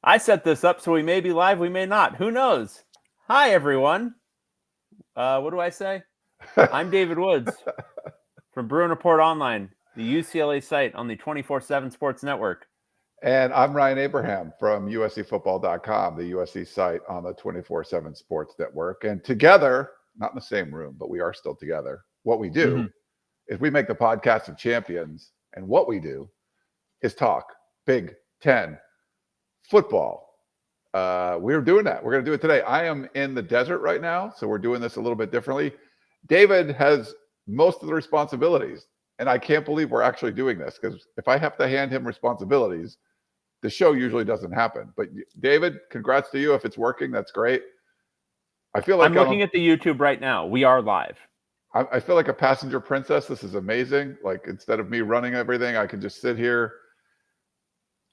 I set this up so we may be live, we may not. Who knows? Hi, everyone. What do I say? I'm David Woods from Bruin Report Online, the UCLA site on the 24/7 Sports Network. And I'm Ryan Abraham from USCFootball.com, the USC site on the 24/7 Sports Network. And together, not in the same room, but we are still together. What we do is we make the podcast of champions. And what we do is talk Big Ten football. We're doing that. We're going to do it today. I am in the desert right now, so we're doing this a little bit differently. David has most of the responsibilities, and I can't believe we're actually doing this, because if I have to hand him responsibilities, the show usually doesn't happen. But David, congrats to you. If it's working, that's great. I feel like I'm looking at the YouTube right now. We are live. I feel like a passenger princess. This is amazing. Like, instead of me running everything, I can just sit here,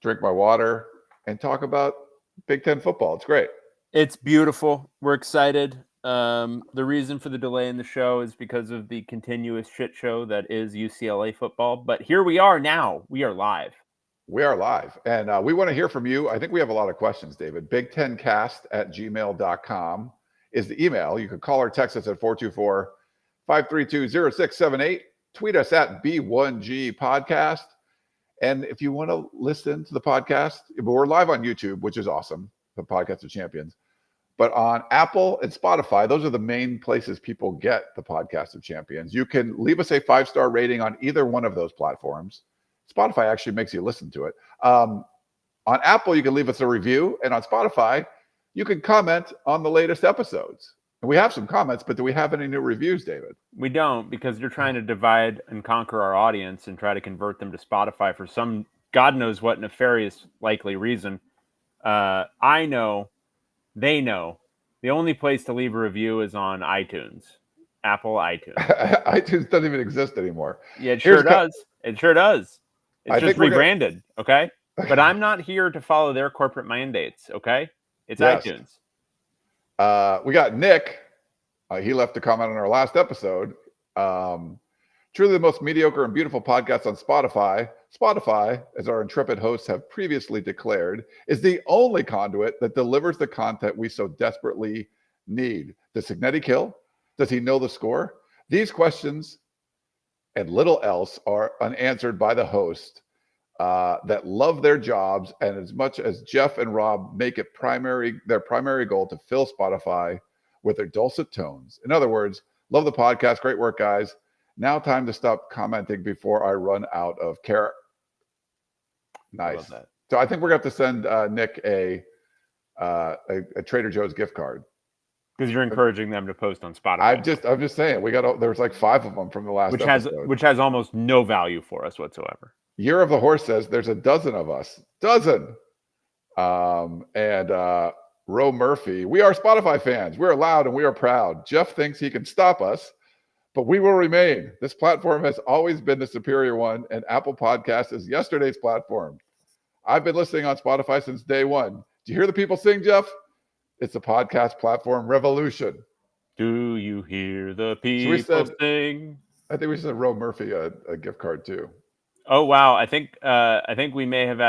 drink my water, and talk about Big Ten football. It's great. It's beautiful. We're excited. The reason for the delay in the show is because of the continuous shit show that is UCLA football. But here we are now. We are live. We are live. And we want to hear from you. I think we have a lot of questions, David. Big10cast@gmail.com is the email. You can call or text us at 424-532-0678. Tweet us at B1G Podcast. And if you want to listen to the podcast, we're live on YouTube, which is awesome, the Podcast of Champions. But on Apple and Spotify, those are the main places people get the Podcast of Champions. You can leave us a 5-star rating on either one of those platforms. Spotify actually makes you listen to it. On Apple, you can leave us a review. And on Spotify, you can comment on the latest episodes. And we have some comments, but do we have any new reviews, David? We don't, because you're trying to divide and conquer our audience and try to convert them to Spotify for some God knows what nefarious likely reason. I know, they know, the only place to leave a review is on iTunes, Apple iTunes. iTunes doesn't even exist anymore. Yeah, it sure does. It sure does. It's just rebranded, okay? But I'm not here to follow their corporate mandates, okay? It's iTunes. We got Nick. He left a comment on our last episode. Truly the most mediocre and beautiful podcast on Spotify. Spotify, as our intrepid hosts have previously declared, is the only conduit that delivers the content we so desperately need. Does Signetti kill? Does he know the score? These questions and little else are unanswered by the host that love their jobs, and as much as Jeff and Rob make it their primary goal to fill Spotify with their dulcet tones. In other words, love the podcast. Great work, guys. Now time to stop commenting before I run out of care. Nice. So I think we're going to have to send Nick a Trader Joe's gift card. Because you're encouraging them to post on Spotify. I'm just saying, there's like 5 of them from the last episode. Which has almost no value for us whatsoever. Year of the Horse says there's a dozen of us. And Ro Murphy, we are Spotify fans. We are loud and we are proud. Jeff thinks he can stop us, but we will remain. This platform has always been the superior one, and Apple Podcast is yesterday's platform. I've been listening on Spotify since day one. Do you hear the people sing, Jeff? It's a podcast platform revolution. Do you hear the people sing? I think we said Ro Murphy a gift card too. Oh wow! I think we may have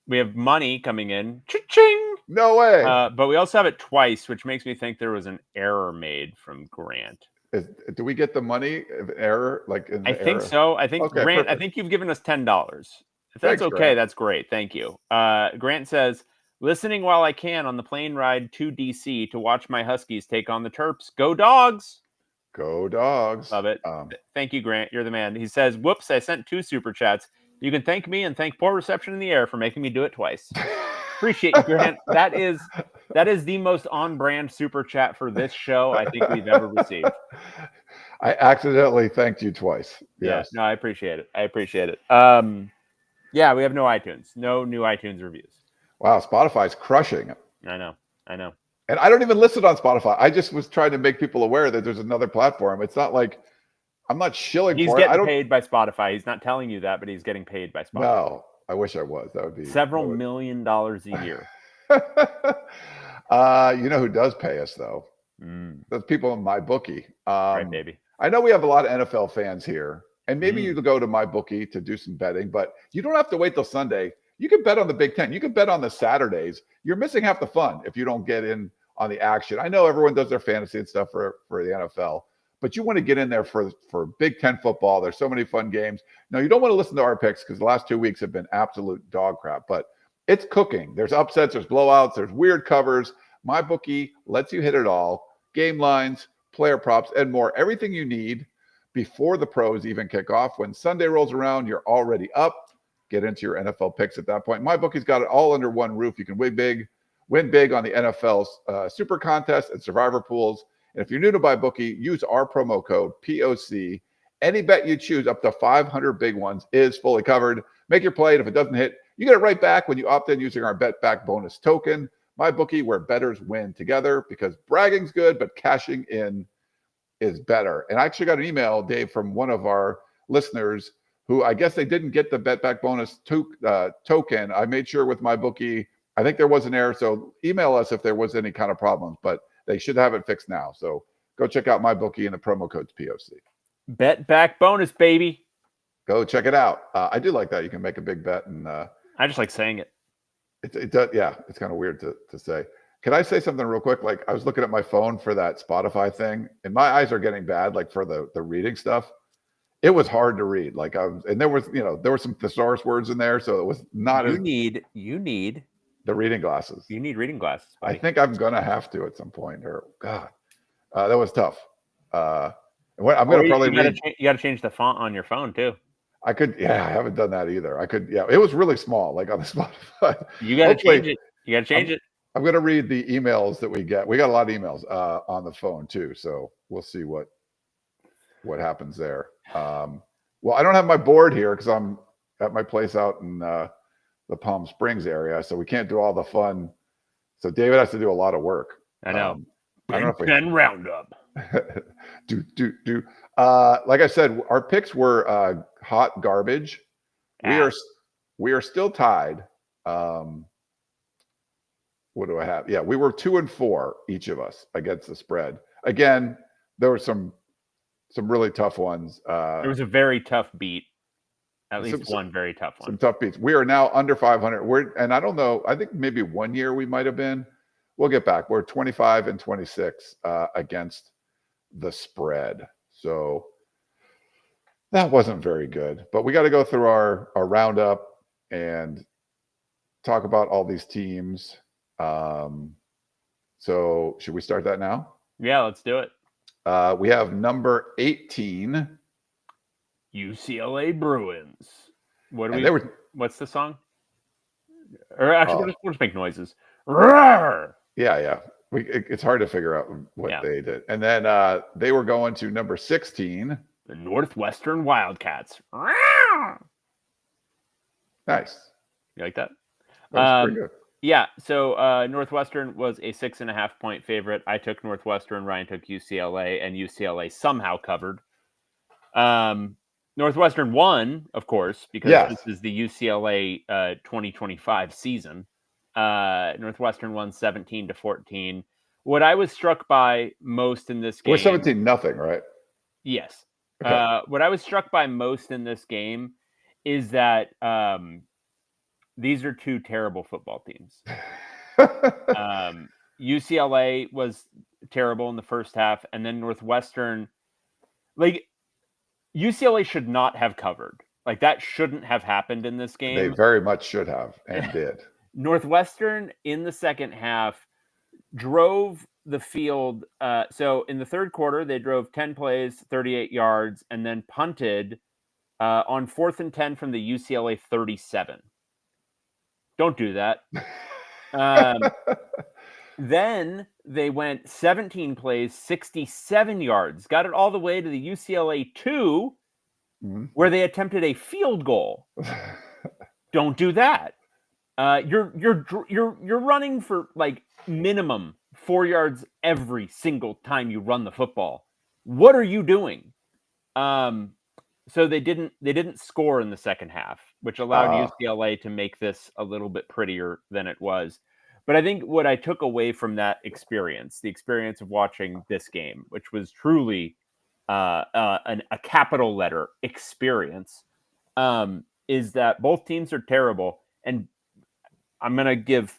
we have money coming in. Cha-ching! No way. But we also have it twice, which makes me think there was an error made from Grant. Do we get the money error? I think so. I think Grant. Perfect. I think you've given us $10. If that's okay, Grant. That's great. Thank you. Grant says, listening while I can on the plane ride to DC to watch my Huskies take on the Terps. Go Dogs! Go Dogs. Love it. Thank you, Grant. You're the man. He says, whoops, I sent 2 super chats. You can thank me and thank poor reception in the air for making me do it twice. Appreciate you, Grant. That is the most on-brand super chat for this show I think we've ever received. I accidentally thanked you twice. Yes. No, I appreciate it. Yeah, we have no iTunes. No new iTunes reviews. Wow, Spotify's crushing it. I know. And I don't even listen on Spotify. I just was trying to make people aware that there's another platform. It's not like I'm not shilling for it. He's getting paid by Spotify. He's not telling you that, but he's getting paid by Spotify. No, I wish I was. That would be several $1 million a year. You know who does pay us though? Those people in MyBookie. Right, baby. I know we have a lot of NFL fans here, and maybe you go to MyBookie to do some betting, but you don't have to wait till Sunday. You can bet on the Big Ten. You can bet on the Saturdays. You're missing half the fun if you don't get in on the action. I know everyone does their fantasy and stuff for the NFL, but you want to get in there for Big Ten football. There's so many fun games. Now, you don't want to listen to our picks because the last 2 weeks have been absolute dog crap, but it's cooking. There's upsets, there's blowouts, there's weird covers. MyBookie lets you hit it all. Game lines, player props, and more. Everything you need before the pros even kick off. When Sunday rolls around, you're already up. Get into your NFL picks at that point. MyBookie's got it all under one roof. You can win big on the NFL's Super Contest and Survivor Pools. And if you're new to MyBookie, use our promo code POC. Any bet you choose, up to 500 big ones, is fully covered. Make your play, and if it doesn't hit, you get it right back when you opt in using our Bet Back bonus token. MyBookie, where bettors win together, because bragging's good, but cashing in is better. And I actually got an email, Dave, from one of our listeners who I guess they didn't get the Bet Back bonus token. I made sure with MyBookie, I think there was an error. So email us if there was any kind of problems, but they should have it fixed now. So go check out MyBookie and the promo code's POC. Bet Back bonus, baby. Go check it out. I do like that. You can make a big bet. And I just like saying it. It does. Yeah, it's kind of weird to say. Can I say something real quick? Like, I was looking at my phone for that Spotify thing, and my eyes are getting bad, like for the reading stuff. It was hard to read. Like there were some thesaurus words in there, so it was not. You need the reading glasses. You need reading glasses, buddy. I think I'm gonna have to at some point. Or God, that was tough. I'm gonna probably read. You got to change the font on your phone too. I could. Yeah, I haven't done that either. I could. Yeah, it was really small, like on the Spotify. You got to change it. You got to change it. I'm gonna read the emails that we get. We got a lot of emails on the phone too, so we'll see what happens there. Well, I don't have my board here because I'm at my place out in the Palm Springs area, so we can't do all the fun. So David has to do a lot of work. I know. I don't know if we can roundup. Like I said, our picks were hot garbage. We are still tied. What do I have? Yeah, we were 2-4 each of us against the spread. Again, there were some really tough ones. There was a very tough beat. At least one very tough one. Some tough beats. We are now under 500. And I don't know. I think maybe 1 year we might have been. We'll get back. We're 25-26 against the spread. So that wasn't very good. But we got to go through our roundup and talk about all these teams. So should we start that now? Yeah, let's do it. We have number 18. UCLA Bruins. What's the song? Or actually, we'll just make noises. Roar! Yeah. It's hard to figure out what they did. And then they were going to number 16. The Northwestern Wildcats. Nice. You like that? That's pretty good. Yeah, so Northwestern was a 6.5 point favorite. I took Northwestern, Ryan took UCLA, and UCLA somehow covered. Northwestern won, of course, because this is the UCLA 2025 season. Northwestern won 17-14. What I was struck by most in this game... We're 17-0, right? Yes. Okay. What I was struck by most in this game is that... these are two terrible football teams. UCLA was terrible in the first half, and then Northwestern, like UCLA should not have covered. Like that shouldn't have happened in this game. They very much should have and did. Northwestern in the second half drove the field. So in the third quarter, they drove 10 plays, 38 yards, and then punted on 4th and 10 from the UCLA 37. Don't do that. Then they went 17 plays, 67 yards, got it all the way to the UCLA 2, where they attempted a field goal. Don't do that. You're running for like minimum 4 yards every single time you run the football. What are you doing? So they didn't score in the second half, which allowed UCLA to make this a little bit prettier than it was. But I think what I took away from that experience, the experience of watching this game, which was truly a capital letter experience, is that both teams are terrible. and I'm going to give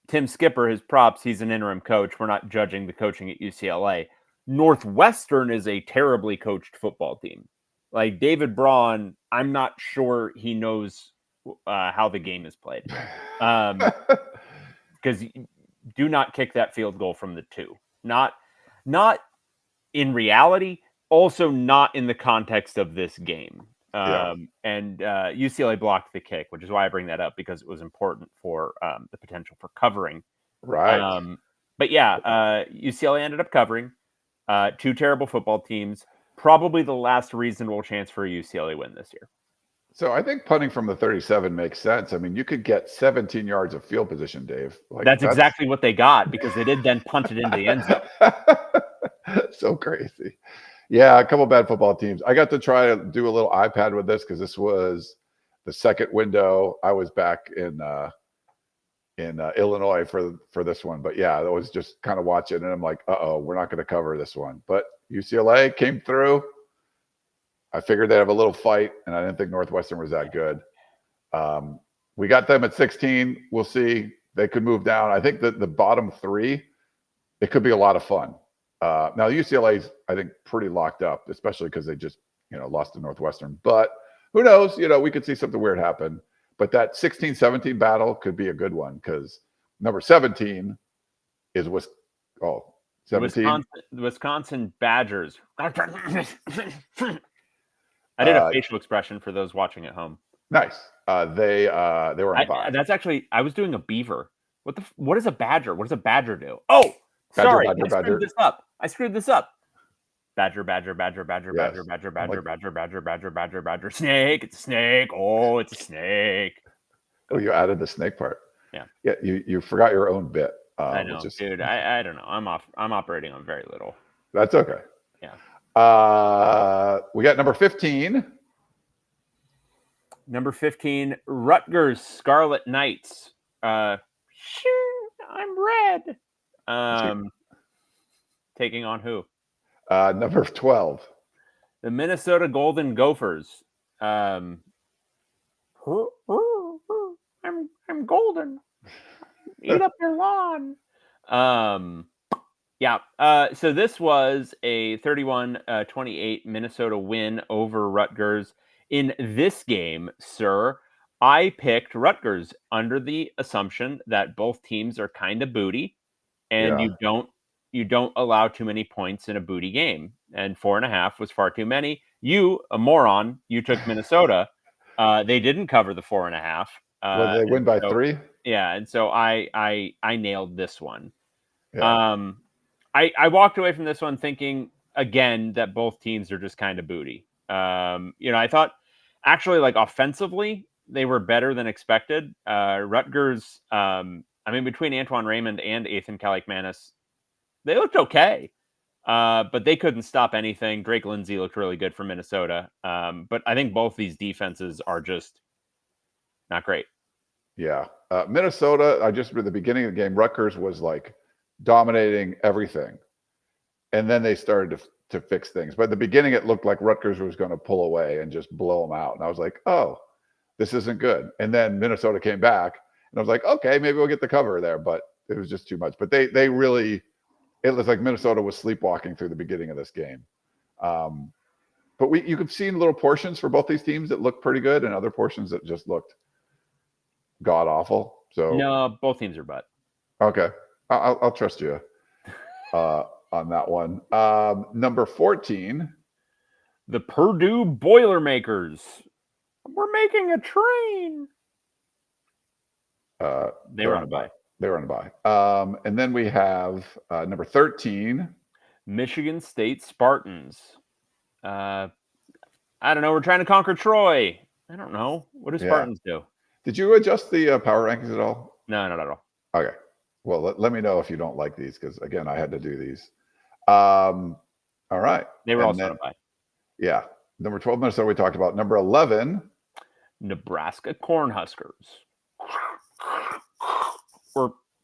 Tim Skipper his props. He's an interim coach. We're not judging the coaching at UCLA. Northwestern is a terribly coached football team. Like David Braun, I'm not sure he knows how the game is played. Because do not kick that field goal from the 2. Not in reality, also not in the context of this game. And UCLA blocked the kick, which is why I bring that up, because it was important for the potential for covering. Right. But yeah, UCLA ended up covering. 2 terrible football teams. Probably the last reasonable chance for a UCLA win this year. So I think punting from the 37 makes sense. I mean, you could get 17 yards of field position, Dave. Like, that's exactly what they got, because they did then punt it into the end zone. So crazy. Yeah, a couple bad football teams. I got to try to do a little iPad with this because this was the second window. I was back in Illinois for this one. But yeah, I was just kind of watching, and I'm like, we're not going to cover this one. But UCLA came through. I figured they'd have a little fight, and I didn't think Northwestern was that good. We got them at 16. We'll see. They could move down. I think that the bottom 3, it could be a lot of fun. Now UCLA's, I think, pretty locked up, especially because they just, lost to Northwestern. But who knows? We could see something weird happen. But that 16-17 battle could be a good one, because number 17 is 17. Wisconsin Badgers. I did a facial expression for those watching at home. Nice. They were on bye. That's actually, I was doing a beaver. What is a badger? What does a badger do? Oh, sorry, I screwed this up. Badger, badger, badger, badger, Yes. badger, badger, badger, badger, badger, badger, badger, badger, snake. It's a snake. Oh, it's a snake. Oh, you added the snake part. Yeah. Yeah, you forgot your own bit. I know, dude. I don't know. I'm operating on very little. That's okay. Yeah. We got number 15. Number 15, Rutgers Scarlet Knights. I'm red. Taking on who? Number 12. The Minnesota Golden Gophers. I'm golden. Eat up your lawn. So this was a 31-28 Minnesota win over Rutgers. In this game, sir, I picked Rutgers under the assumption that both teams are kind of booty, and you don't allow too many points in a booty game. And 4.5 was far too many. You, a moron, you took Minnesota. They didn't cover the 4.5. Well, they win by 3. Yeah, and so I nailed this one. Yeah. I walked away from this one thinking again that both teams are just kind of booty. I thought actually, like, offensively, they were better than expected. Rutgers, between Antoine Raymond and Ethan Kalikmanis, they looked okay, but they couldn't stop anything. Drake Lindsay looked really good for Minnesota, but I think both these defenses are just not great. Yeah. Minnesota, I just at the beginning of the game, Rutgers was like dominating everything, and then they started to fix things. But at the beginning, it looked like Rutgers was going to pull away and just blow them out, and I was like, oh, this isn't good. And then Minnesota came back, and I was like, okay, maybe we'll get the cover there, but it was just too much. But they really, it was like Minnesota was sleepwalking through the beginning of this game. But you could see in little portions for both these teams that looked pretty good, and other portions that just looked god awful. So no, both teams are butt. Okay, I'll trust you on that one. Number 14, the Purdue Boilermakers. We're making a train. They were on a bye. They were on a bye. And then we have number 13, Michigan State Spartans. I don't know. We're trying to conquer Troy. I don't know. What do Spartans do? Did you adjust the power rankings at all? No, not at all. Okay. Well, let me know if you don't like these, because again, I had to do these. All right. They were also on a bye. Yeah. Number 12, Minnesota, we talked about. Number 11, Nebraska Cornhuskers.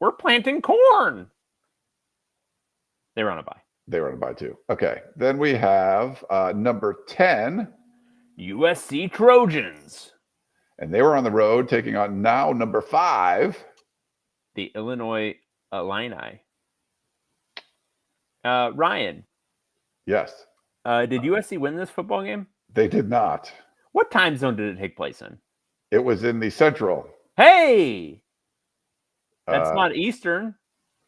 We're planting corn. They were on a bye. They were on a bye too. Okay. Then we have number 10, USC Trojans. And they were on the road taking on now number 5. The Illinois Illini. Ryan. Yes. Did USC win this football game? They did not. What time zone did it take place in? It was in the Central. Hey! That's not Eastern.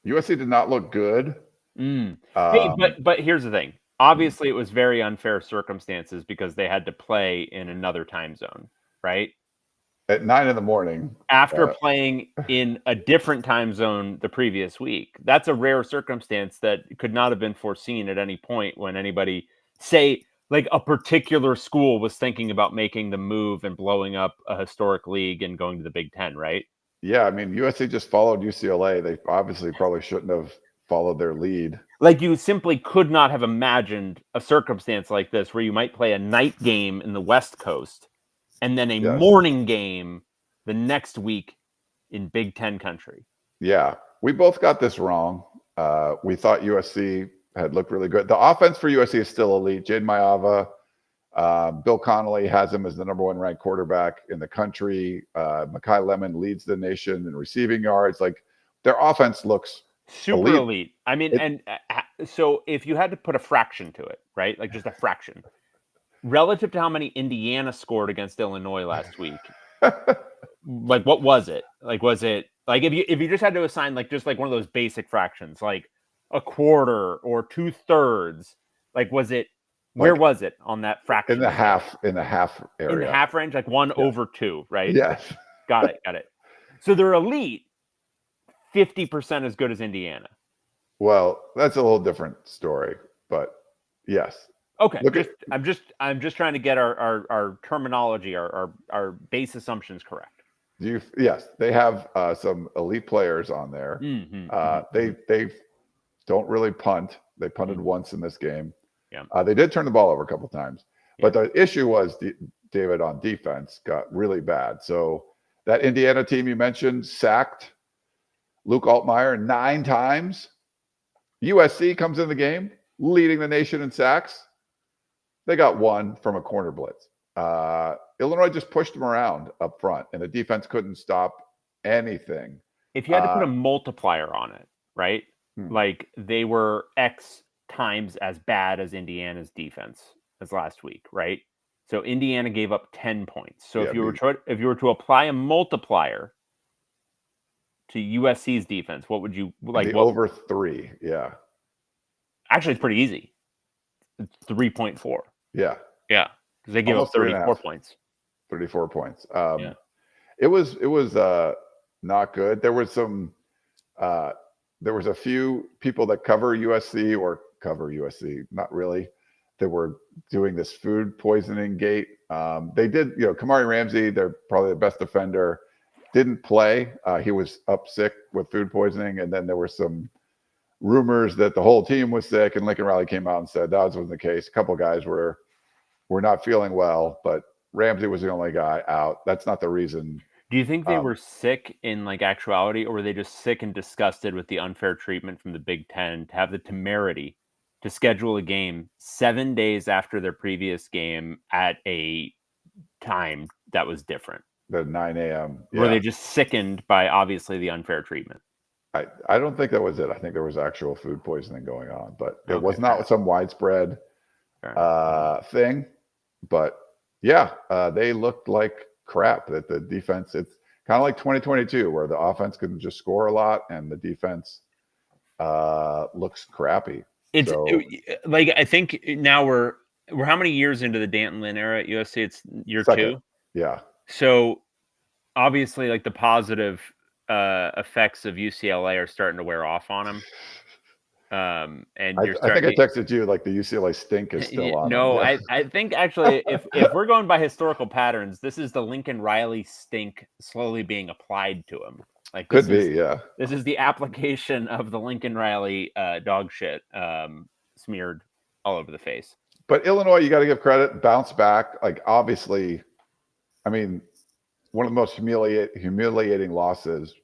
USC did not look good. Hey, but here's the thing. Obviously, it was very unfair circumstances because they had to play in another time zone, right? At 9 a.m. After playing in a different time zone the previous week. That's a rare circumstance that could not have been foreseen at any point when anybody, say, like a particular school was thinking about making the move and blowing up a historic league and going to the Big Ten, right? Yeah, I mean, USC just followed UCLA. They obviously probably shouldn't have followed their lead. Like, you simply could not have imagined a circumstance like this where you might play a night game in the West Coast and then a morning game the next week in Big Ten country. Yeah, we both got this wrong. We thought USC had looked really good. The offense for USC is still elite. Jade Mayava, Bill Connolly has him as the number 1 ranked quarterback in the country. Mekhi Lemon leads the nation in receiving yards. Like, their offense looks super elite. I mean, so if you had to put a fraction to it, right? Like just a fraction. Relative to how many Indiana scored against Illinois last week, like what was it? Like was it like if you just had to assign like just like one of those basic fractions, like a quarter or 2/3, like was it where was it on that fraction? In the half area. In the half range, like 1/2, right? Yes. Got it. So they're elite, 50% as good as Indiana. Well, that's a little different story, but yes. Okay, I'm just trying to get our terminology, our base assumptions correct. Yes, they have some elite players on there. They don't really punt. They punted once in this game. Yeah. They did turn the ball over a couple times, but the issue was David on defense got really bad. So that Indiana team you mentioned sacked Luke Altmaier 9 times. USC comes in the game leading the nation in sacks. They got 1 from a corner blitz. Illinois just pushed them around up front, and the defense couldn't stop anything. If you had to put a multiplier on it, right? Like they were X times as bad as Indiana's defense as last week, right? So Indiana gave up 10 points. So if you were to apply a multiplier to USC's defense, what would you like? Over 3, yeah. Actually, it's pretty easy. It's 3.4. Yeah. Because they gave up 34 points. 34 points. It was not good. There was a few people that cover USC, not really, that were doing this food poisoning gate. They did, Kamari Ramsey, they're probably the best defender, didn't play. He was up sick with food poisoning, and then there were some rumors that the whole team was sick, and Lincoln Riley came out and said that wasn't the case. A couple guys were not feeling well, but Ramsey was the only guy out. That's not the reason. Do you think they were sick in like actuality, or were they just sick and disgusted with the unfair treatment from the Big Ten to have the temerity to schedule a game 7 days after their previous game at a time that was different? The 9 a.m. Were they just sickened by obviously the unfair treatment? I don't think that was it. I think there was actual food poisoning going on, but it was not some widespread thing. But they looked like crap. That the defense, it's kind of like 2022, where the offense can just score a lot and the defense looks crappy. I think now we're how many years into the Danton Lynn era at USC? It's year 2. Yeah. So obviously, like the positive effects of UCLA are starting to wear off on him. And I think I texted you like the UCLA stink is still on. No, I think actually if we're going by historical patterns, this is the Lincoln Riley stink slowly being applied to him. Like could be. This is the application of the Lincoln Riley dog shit smeared all over the face. But Illinois, you got to give credit, bounce back. Like obviously, I mean, one of the most humiliating losses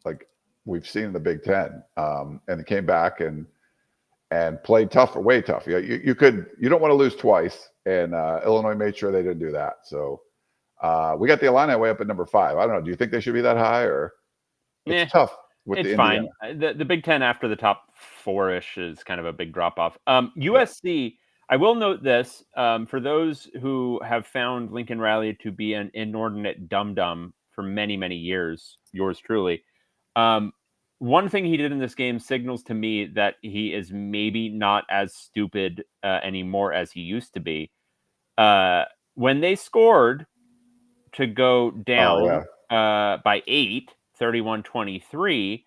like we've seen in the Big Ten, and it came back and played tough, way tough. You don't want to lose twice, and Illinois made sure they didn't do that. So We got the Illini way up at number 5. I don't know. Do you think they should be that high, or it's tough with it's the fine. Indiana? The Big Ten after the top 4-ish is kind of a big drop off. USC, I will note this for those who have found Lincoln Riley to be an inordinate dum-dum for many, many years, yours truly. One thing he did in this game signals to me that he is maybe not as stupid anymore as he used to be. When they scored to go down by 8, 31-23,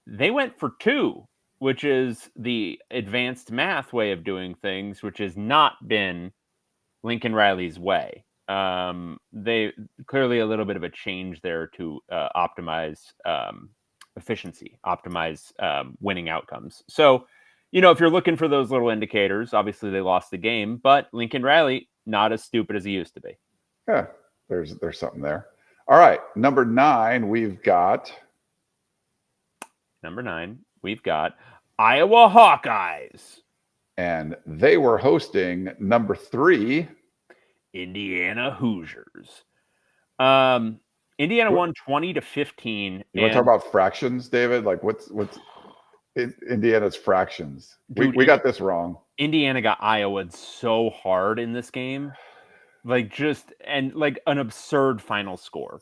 they went for 2, which is the advanced math way of doing things, which has not been Lincoln Riley's way. They clearly a little bit of a change there to optimize efficiency, optimize winning outcomes. So, if you're looking for those little indicators, obviously they lost the game, but Lincoln Riley, not as stupid as he used to be. Yeah, there's something there. All right, number 9, we've got Iowa Hawkeyes. And they were hosting number 3, Indiana Hoosiers. Indiana won 20-15. You want to talk about fractions, David? Like what's Indiana's fractions? Dude, we got this wrong. Indiana got Iowa'd so hard in this game. Like an absurd final score.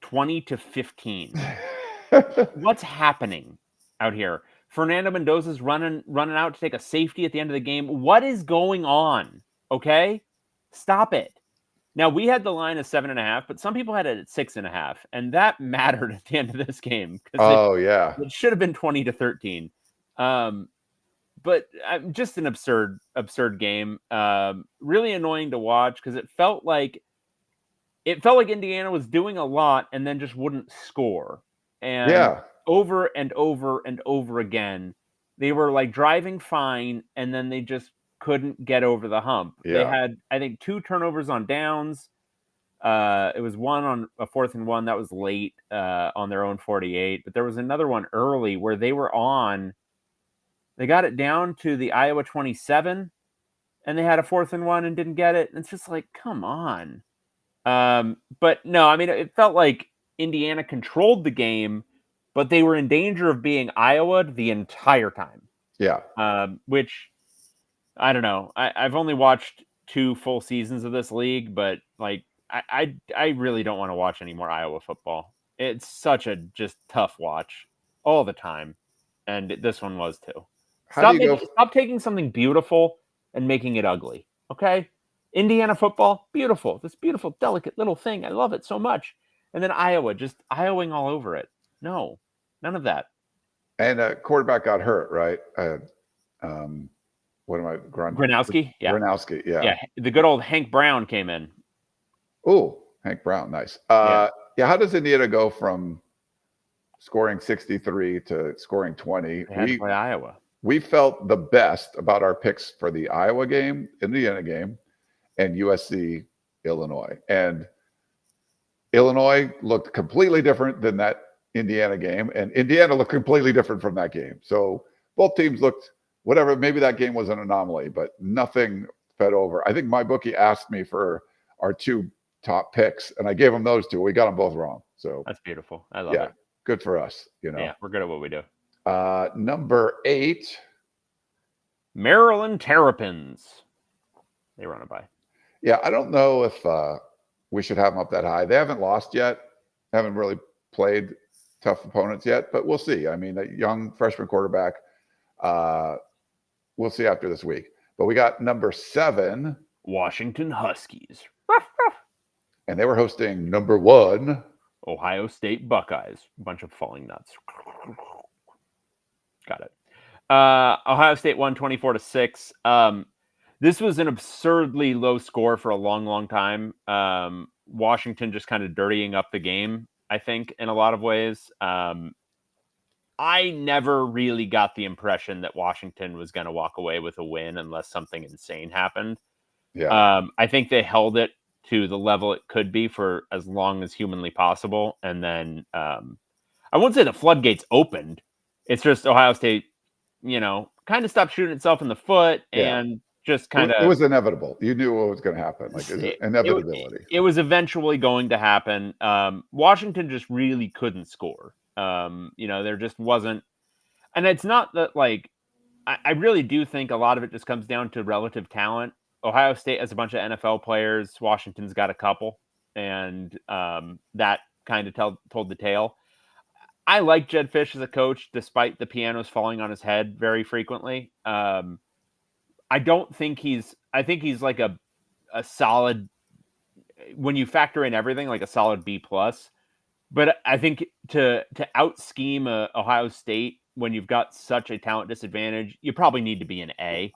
20-15. What's happening out here? Fernando Mendoza's running out to take a safety at the end of the game. What is going on? Okay? Stop it. Now, we had the line of 7.5, but some people had it at 6.5, and that mattered at the end of this game. It should have been 20-13. But just an absurd game. Really annoying to watch because it felt like Indiana was doing a lot and then just wouldn't score. And over and over and over again, they were like driving fine, and then they just couldn't get over the hump. They had, I think, 2 turnovers on downs. It was one on a 4th and 1 that was late on their own 48, but there was another one early where they got it down to the Iowa 27, and they had a 4th and 1 and didn't get it. And it's just like, come on. But no, I mean, it felt like Indiana controlled the game, but they were in danger of being Iowa the entire time. Yeah. Which, I don't know. I've only watched 2 full seasons of this league, but like I really don't want to watch any more Iowa football. It's such a just tough watch all the time, and this one was too. Stop taking something beautiful and making it ugly. Okay, Indiana football, beautiful. This beautiful, delicate little thing. I love it so much. And then Iowa, just Iowaing all over it. No, none of that. And quarterback got hurt, right? What am I? Gronowski? Yeah. Gronowski, yeah. Yeah, the good old Hank Brown came in. Oh, Hank Brown, nice. How does Indiana go from scoring 63 to scoring 20? They had to play Iowa. We felt the best about our picks for the Iowa game, Indiana game, and USC, Illinois. And Illinois looked completely different than that Indiana game, and Indiana looked completely different from that game. So both teams looked whatever. Maybe that game was an anomaly, but nothing fed over. I think my bookie asked me for our 2 top picks, and I gave them those 2. We got them both wrong. So that's beautiful. I love it. Good for us. Yeah, we're good at what we do. Number 8, Maryland Terrapins. They run it by. Yeah, I don't know if we should have them up that high. They haven't lost yet. Haven't really played tough opponents yet, but we'll see. I mean, a young freshman quarterback. We'll see after this week. But we got number 7, Washington Huskies. And they were hosting number 1, Ohio State Buckeyes. A bunch of falling nuts. Got it. Ohio State won 24-6. This was an absurdly low score for a long, long time. Washington just kind of dirtying up the game, I think, in a lot of ways. I never really got the impression that Washington was going to walk away with a win unless something insane happened. Yeah. I think they held it to the level it could be for as long as humanly possible. And then I won't say the floodgates opened. It's just Ohio State, kind of stopped shooting itself in the foot and just kind It of was inevitable. You knew what was going to happen. Like inevitability. it was eventually going to happen. Washington just really couldn't score. There just wasn't, and it's not that like I really do think a lot of it just comes down to relative talent. Ohio State has a bunch of NFL players. Washington's got a couple, and that kind of told the tale. I like Jed Fish as a coach, despite the pianos falling on his head very frequently. I don't think he's. I think he's like a solid, when you factor in everything, like a solid B plus. But I think to out scheme Ohio State when you've got such a talent disadvantage, you probably need to be an A.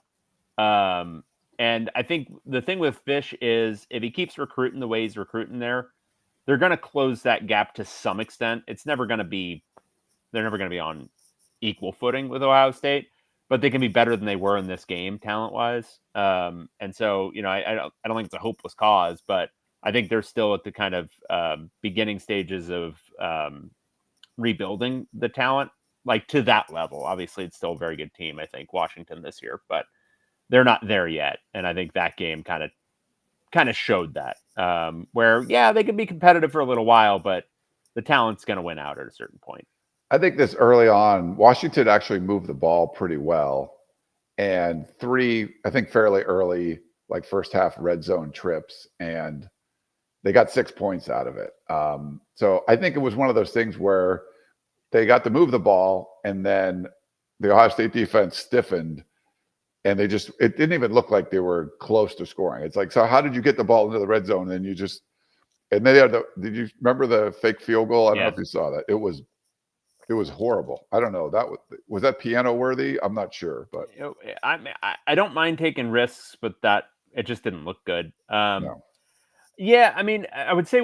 And I think the thing with Fish is if he keeps recruiting the way he's recruiting there, they're going to close that gap to some extent. It's never going to be, they're never going to be on equal footing with Ohio State, but they can be better than they were in this game talent wise. And so, I don't think it's a hopeless cause, but I think they're still at the kind of beginning stages of rebuilding the talent, like to that level. Obviously, it's still a very good team, I think, Washington this year, but they're not there yet. And I think that game kind of showed that, where, yeah, they can be competitive for a little while, but the talent's going to win out at a certain point. I think this early on, Washington actually moved the ball pretty well. And I think fairly early, like first half red zone trips, and they got 6 points out of it. So I think it was one of those things where they got to move the ball, and then the Ohio State defense stiffened, and it didn't even look like they were close to scoring. It's like, so how did you get the ball into the red zone? And and they had did you remember the fake field goal? I don't know if you saw that. It was horrible. I don't know. Was that piano worthy? I'm not sure, but I don't mind taking risks, but it just didn't look good. No. Yeah, I mean, I would say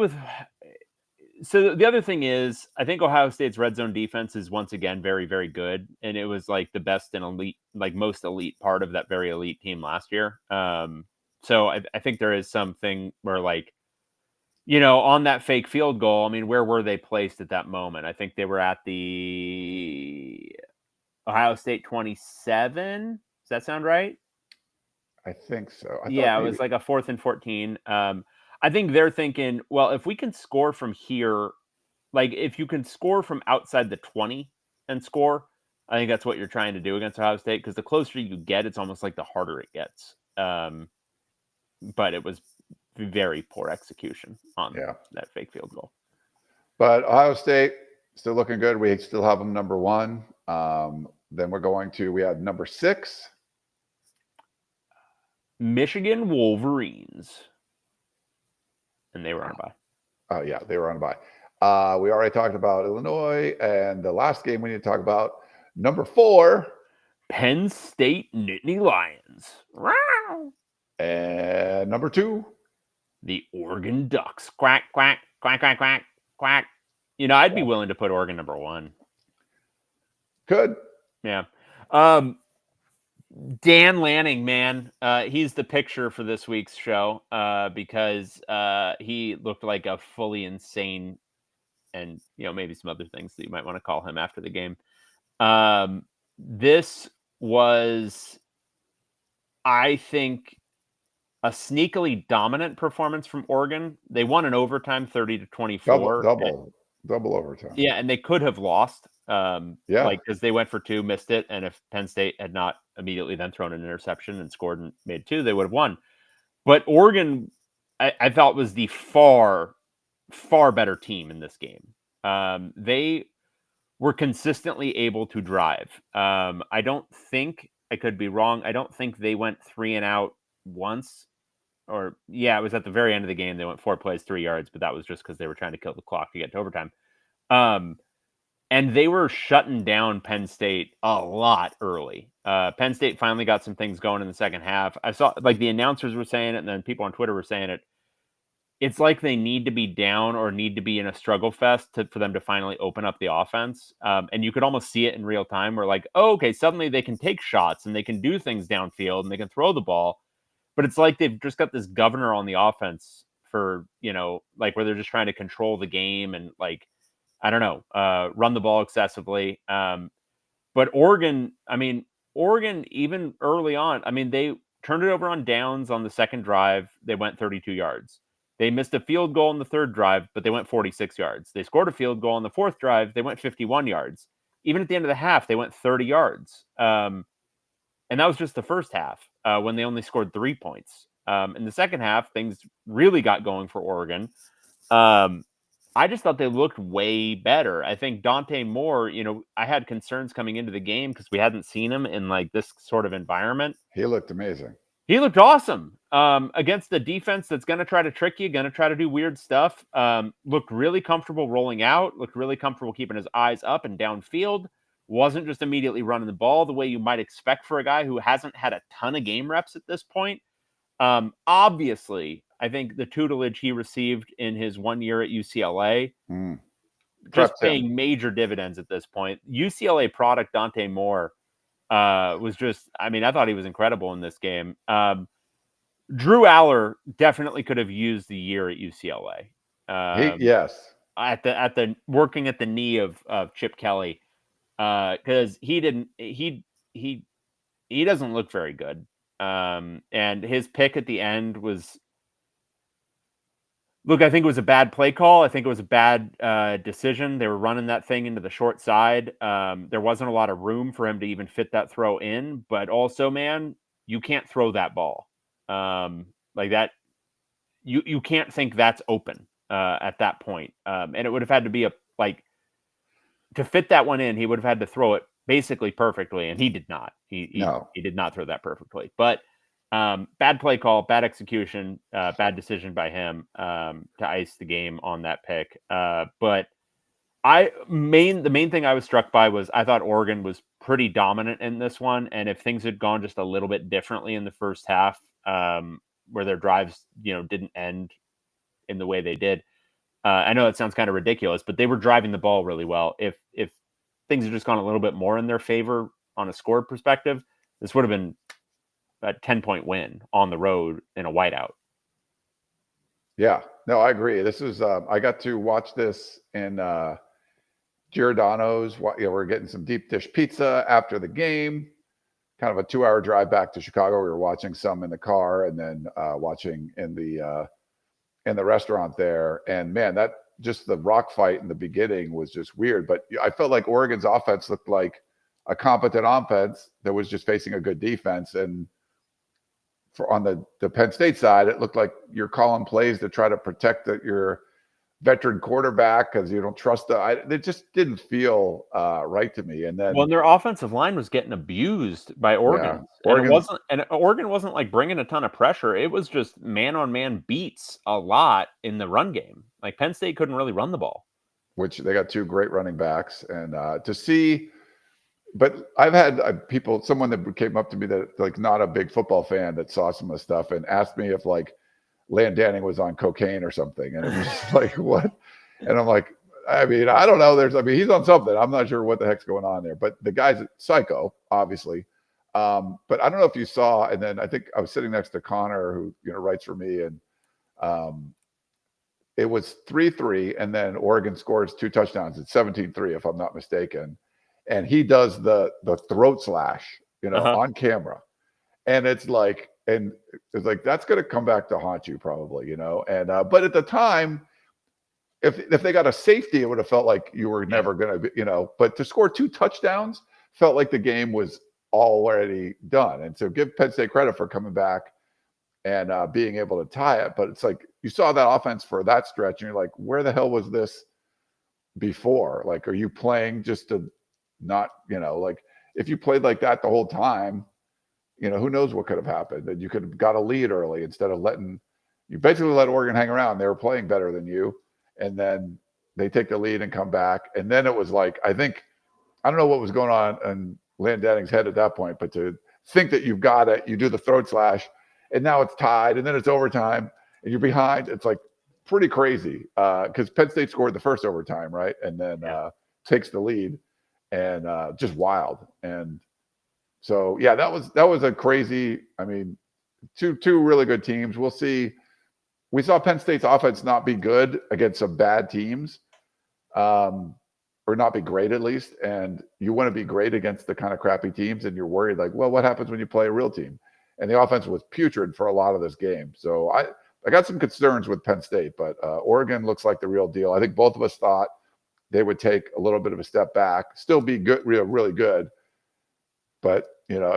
so the other thing is, I think Ohio State's red zone defense is once again very, very good. And it was like the best and elite, like most elite part of that very elite team last year. So I think there is something where, like, on that fake field goal, I mean, where were they placed at that moment? I think they were at the Ohio State 27. Does that sound right? I think so. It was like a 4th and 14. I think they're thinking, well, if we can score from here, like if you can score from outside the 20 and score, I think that's what you're trying to do against Ohio State, because the closer you get, it's almost like the harder it gets. But it was very poor execution on that fake field goal. But Ohio State still looking good. We still have them number 1. Then we had number 6. Michigan Wolverines. And they were on a bye. Oh, yeah, they were on a bye. We already talked about Illinois, and the last game we need to talk about, number 4. Penn State Nittany Lions. And number 2. The Oregon Ducks. Quack, quack, quack, quack, quack, quack. I'd be willing to put Oregon number 1. Good. Yeah. Dan Lanning, man, he's the picture for this week's show because he looked like a fully insane, and maybe some other things that you might want to call him after the game. This was, I think, a sneakily dominant performance from Oregon. They won in overtime, 30-24. Double overtime. Yeah, and they could have lost. Because they went for 2, missed it, and if Penn State had not immediately then thrown an interception and scored and made 2, they would have won. But Oregon, I thought, was the far, far better team in this game. They were consistently able to drive. I don't think, I could be wrong, I don't think they went 3 and out once. It was at the very end of the game. They went 4 plays, 3 yards, but that was just because they were trying to kill the clock to get to overtime. And they were shutting down Penn State a lot early. Penn State finally got some things going in the second half. I saw, like, the announcers were saying it, and then people on Twitter were saying it. It's like they need to be down or need to be in a struggle fest for them to finally open up the offense. And you could almost see it in real time where, like, oh, okay, suddenly they can take shots and they can do things downfield and they can throw the ball. But it's like they've just got this governor on the offense for, like, where they're just trying to control the game and, like, I don't know, run the ball excessively. But Oregon, even early on, they turned it over on downs on the second drive. They went 32 yards. They missed a field goal on the third drive, but they went 46 yards. They scored a field goal on the fourth drive. They went 51 yards. Even at the end of the half, they went 30 yards. And that was just the first half when they only scored 3 points. In the second half, things really got going for Oregon. I just thought they looked way better. I think Dante Moore, I had concerns coming into the game because we hadn't seen him in like this sort of environment. He looked amazing. He looked awesome against the defense that's going to try to trick you, going to try to do weird stuff. Looked really comfortable rolling out, looked really comfortable keeping his eyes up and downfield. Wasn't just immediately running the ball the way you might expect for a guy who hasn't had a ton of game reps at this point. Obviously, I think the tutelage he received in his 1 year at UCLA just paying major dividends at this point. UCLA product Dante Moore was just, I thought he was incredible in this game. Drew Aller definitely could have used the year at UCLA. Yes. At the working at the knee of Chip Kelly. Because he doesn't look very good. And his pick at the end was, I think it was a bad play call. I think it was a bad decision. They were running that thing into the short side. There wasn't a lot of room for him to even fit that throw in. But also, man, you can't throw that ball like that. You can't think that's open at that point. And it would have had to be to fit that one in, he would have had to throw it basically perfectly, and he did not. He did not throw that perfectly. But bad play call, bad execution, bad decision by him to ice the game on that pick. But the main thing I was struck by was I thought Oregon was pretty dominant in this one, and if things had gone just a little bit differently in the first half, where their drives didn't end in the way they did. I know it sounds kind of ridiculous, but they were driving the ball really well. If things had just gone a little bit more in their favor on a score perspective, this would have been a 10-point win on the road in a whiteout. Yeah, no, I agree. This is I got to watch this in Giordano's. We're getting some deep dish pizza after the game. Kind of a 2-hour drive back to Chicago. We were watching some in the car and then watching in the restaurant there. And man, that just the rock fight in the beginning was just weird. But I felt like Oregon's offense looked like a competent offense that was just facing a good defense. And on the Penn State side, it looked like you're calling plays to try to protect your veteran quarterback because you don't trust it just didn't feel right to me. And then their offensive line was getting abused by Oregon. Yeah, Oregon wasn't like bringing a ton of pressure. It was just man-on-man beats a lot in the run game. Like Penn State couldn't really run the ball. Which they got 2 great running backs. And to see, but I've had someone that came up to me that like not a big football fan that saw some of the stuff and asked me if like Landanning was on cocaine or something. And it was just like, what? And I'm like, I don't know. He's on something. I'm not sure what the heck's going on there. But the guy's a psycho, obviously. But I don't know if you saw, and then I think I was sitting next to Connor, who writes for me, and it was 3-3, and then Oregon scores 2 touchdowns. It's 17-3, if I'm not mistaken. And he does the throat slash, on camera. And it's like, that's going to come back to haunt you probably, And but at the time, if they got a safety, it would have felt like you were never going to, But to score 2 touchdowns felt like the game was already done. And so give Penn State credit for coming back and being able to tie it. But it's like you saw that offense for that stretch, and you're like, where the hell was this before? Like, are you playing just to not, if you played like that the whole time, who knows what could have happened? And you could have got a lead early instead of you basically let Oregon hang around. They were playing better than you. And then they take the lead and come back. And then it was like, I don't know what was going on in Landanning's head at that point, but to think that you've got it, you do the throat slash, and now it's tied, and then it's overtime, and you're behind. It's like pretty crazy because Penn State scored the first overtime, right? And then takes the lead, and just wild. And so, yeah, that was a crazy. Two really good teams. We'll see. We saw Penn State's offense not be good against some bad teams, or not be great at least. And you want to be great against the kind of crappy teams, and you're worried like, well, what happens when you play a real team? and the offense was putrid for a lot of this game. So I got some concerns with Penn State, but Oregon looks like the real deal. I think both of us thought they would take a little bit of a step back, still be good, really good. But,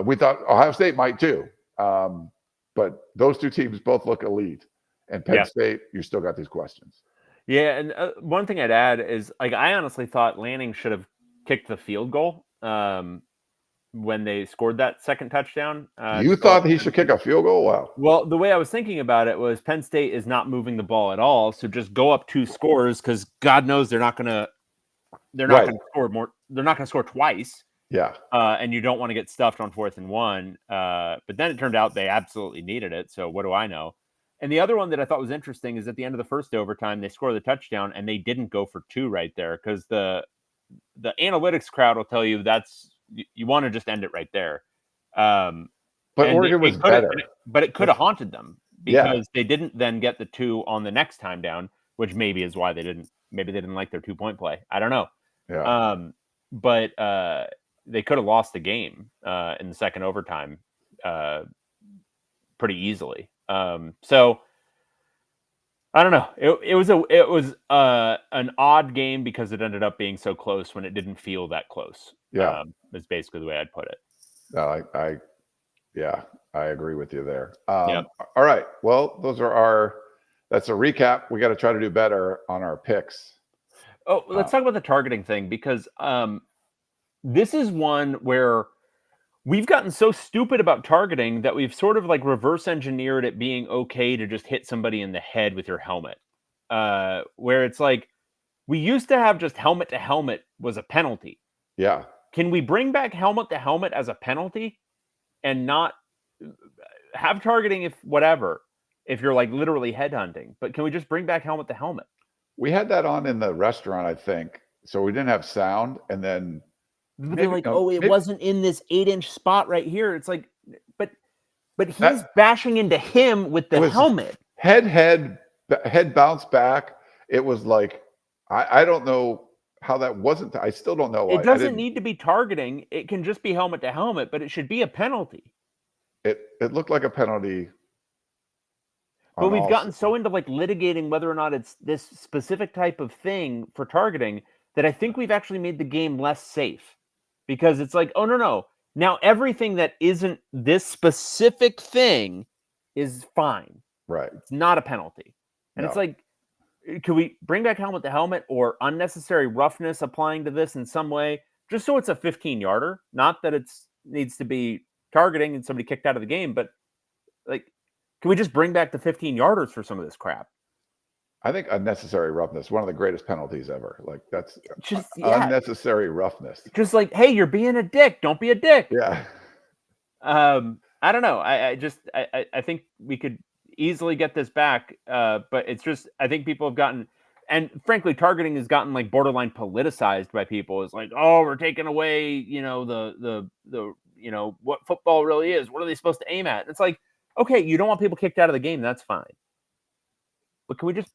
we thought Ohio State might too. But those two teams both look elite. And Penn State, you still got these questions. Yeah, and one thing I'd add is, I honestly thought Lanning should have kicked the field goal when they scored that second touchdown. You thought he should kick a field goal? Wow. Well, the way I was thinking about it was Penn State is not moving the ball at all, so just go up 2 scores because God knows they're not going to score more. They're not going to score twice. Yeah. And you don't want to get stuffed on 4th and 1. But then it turned out they absolutely needed it. So what do I know? And the other one that I thought was interesting is at the end of the first overtime, they score the touchdown and they didn't go for 2 right there because the analytics crowd will tell you you want to just end it right there. But Oregon was better. But it could have haunted them because they didn't then get the 2 on the next time down, which maybe is why they didn't like their 2-point play. I don't know. Yeah. But they could have lost the game in the second overtime pretty easily. So I don't know. It was an odd game because it ended up being so close when it didn't feel that close. Yeah, is basically the way I'd put it. I agree with you there. Yep. All right. Well, that's a recap. We got to try to do better on our picks. Oh, let's talk about the targeting thing because this is one where we've gotten so stupid about targeting that we've sort of reverse engineered it being okay to just hit somebody in the head with your helmet. Where it's we used to have just helmet to helmet was a penalty. Yeah. Can we bring back helmet to helmet as a penalty and not have targeting if you're literally headhunting? But can we just bring back helmet to helmet? We had that on in the restaurant, I think. So we didn't have sound, and then they're it wasn't in this 8-inch spot right here. It's but he's bashing into him with the helmet. Head bounced back. It was I don't know how that wasn't. I still don't know. It doesn't need to be targeting. It can just be helmet to helmet, but it should be a penalty. It looked like a penalty. But we've gotten so into litigating whether or not it's this specific type of thing for targeting that I think we've actually made the game less safe because it's oh, no. Now everything that isn't this specific thing is fine. Right. It's not a penalty. And it's can we bring back helmet to helmet or unnecessary roughness applying to this in some way, just so it's a 15-yarder? Not that it needs to be targeting and somebody kicked out of the game, but can we just bring back the 15-yarders for some of this crap? I think unnecessary roughness, one of the greatest penalties ever. That's just unnecessary roughness. Just hey, you're being a dick. Don't be a dick. Yeah. I don't know. I think we could easily get this back. But it's just, I think people have gotten, and frankly, targeting has gotten borderline politicized by people. It's oh, we're taking away, the what football really is. What are they supposed to aim at? It's okay, you don't want people kicked out of the game. That's fine. But can we just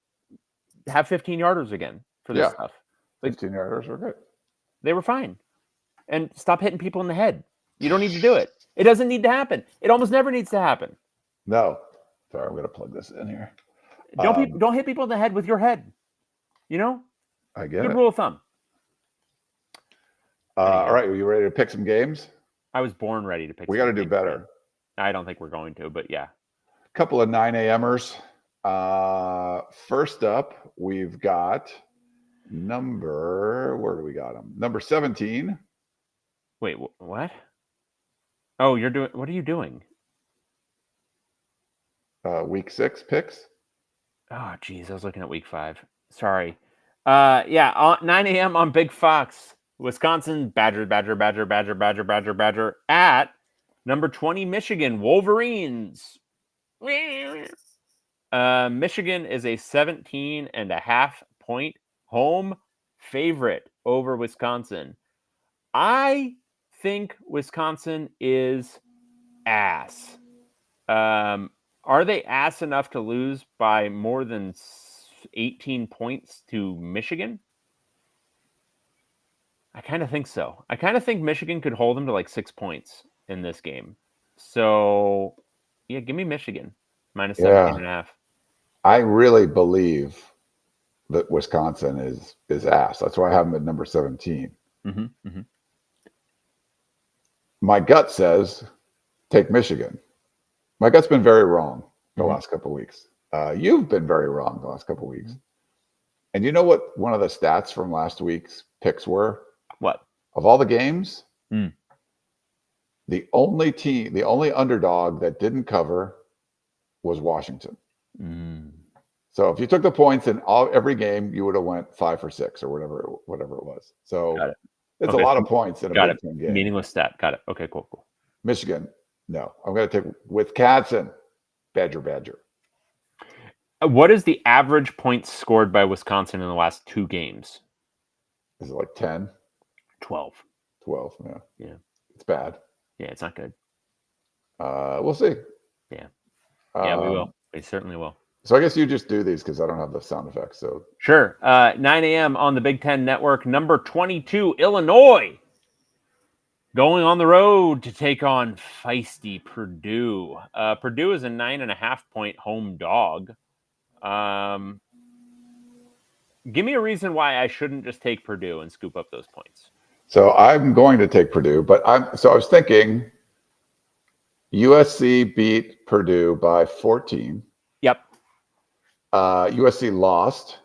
have 15-yarders again for this stuff? 15-yarders were good. They were fine. And stop hitting people in the head. You don't need to do it. It doesn't need to happen. It almost never needs to happen. No. Sorry, I'm going to plug this in here. Don't hit people in the head with your head. I get it. Good rule of thumb. All right, are you ready to pick some games? I was born ready to pick. We got to do better. I don't think we're going to, but yeah. A couple of 9 a.m.ers. First up, we've got where do we got them? Number 17. Wait, what? Oh, what are you doing? Week 6 picks. Oh, geez, I was looking at week 5. Sorry. 9 a.m. on Big Fox. Wisconsin, Badger at number 20, Michigan, Wolverines. Michigan is a 17.5-point home favorite over Wisconsin. I think Wisconsin is ass. Are they ass enough to lose by more than 18 points to Michigan? I kind of think so. I kind of think Michigan could hold them to 6 points in this game. So Yeah, give me Michigan minus Yeah. 17.5. I really believe that Wisconsin is ass. That's why I have them at number 17. Mm-hmm. My gut says take Michigan. My gut's been very wrong the Mhm. last couple of weeks. You've been very wrong the last couple of weeks. And you know what one of the stats from last week's picks were? What? Of all the games, Mm. the only underdog that didn't cover was Washington. Mm. So if you took the points in every game, you would have went 5 for 6 or whatever it was. So Got it. it's Okay, a lot so of points in a got Big it. Ten game. Meaningless stat. Got it. Okay, cool. Michigan, no. I'm going to take Wisconsin. Badger. What is the average points scored by Wisconsin in the last 2 games? Is it like 10? 12. 12? Yeah. It's bad. Yeah, it's not good. We'll see. Yeah. Yeah, we will. We certainly will. So I guess you just do these because I don't have the sound effects. So Sure. 9 a.m. on the Big Ten Network. Number 22, Illinois, going on the road to take on feisty Purdue. Purdue is a 9.5-point home dog. Give me a reason why I shouldn't just take Purdue and scoop up those points. So I'm going to take Purdue, but I was thinking USC beat Purdue by 14. Yep. USC lost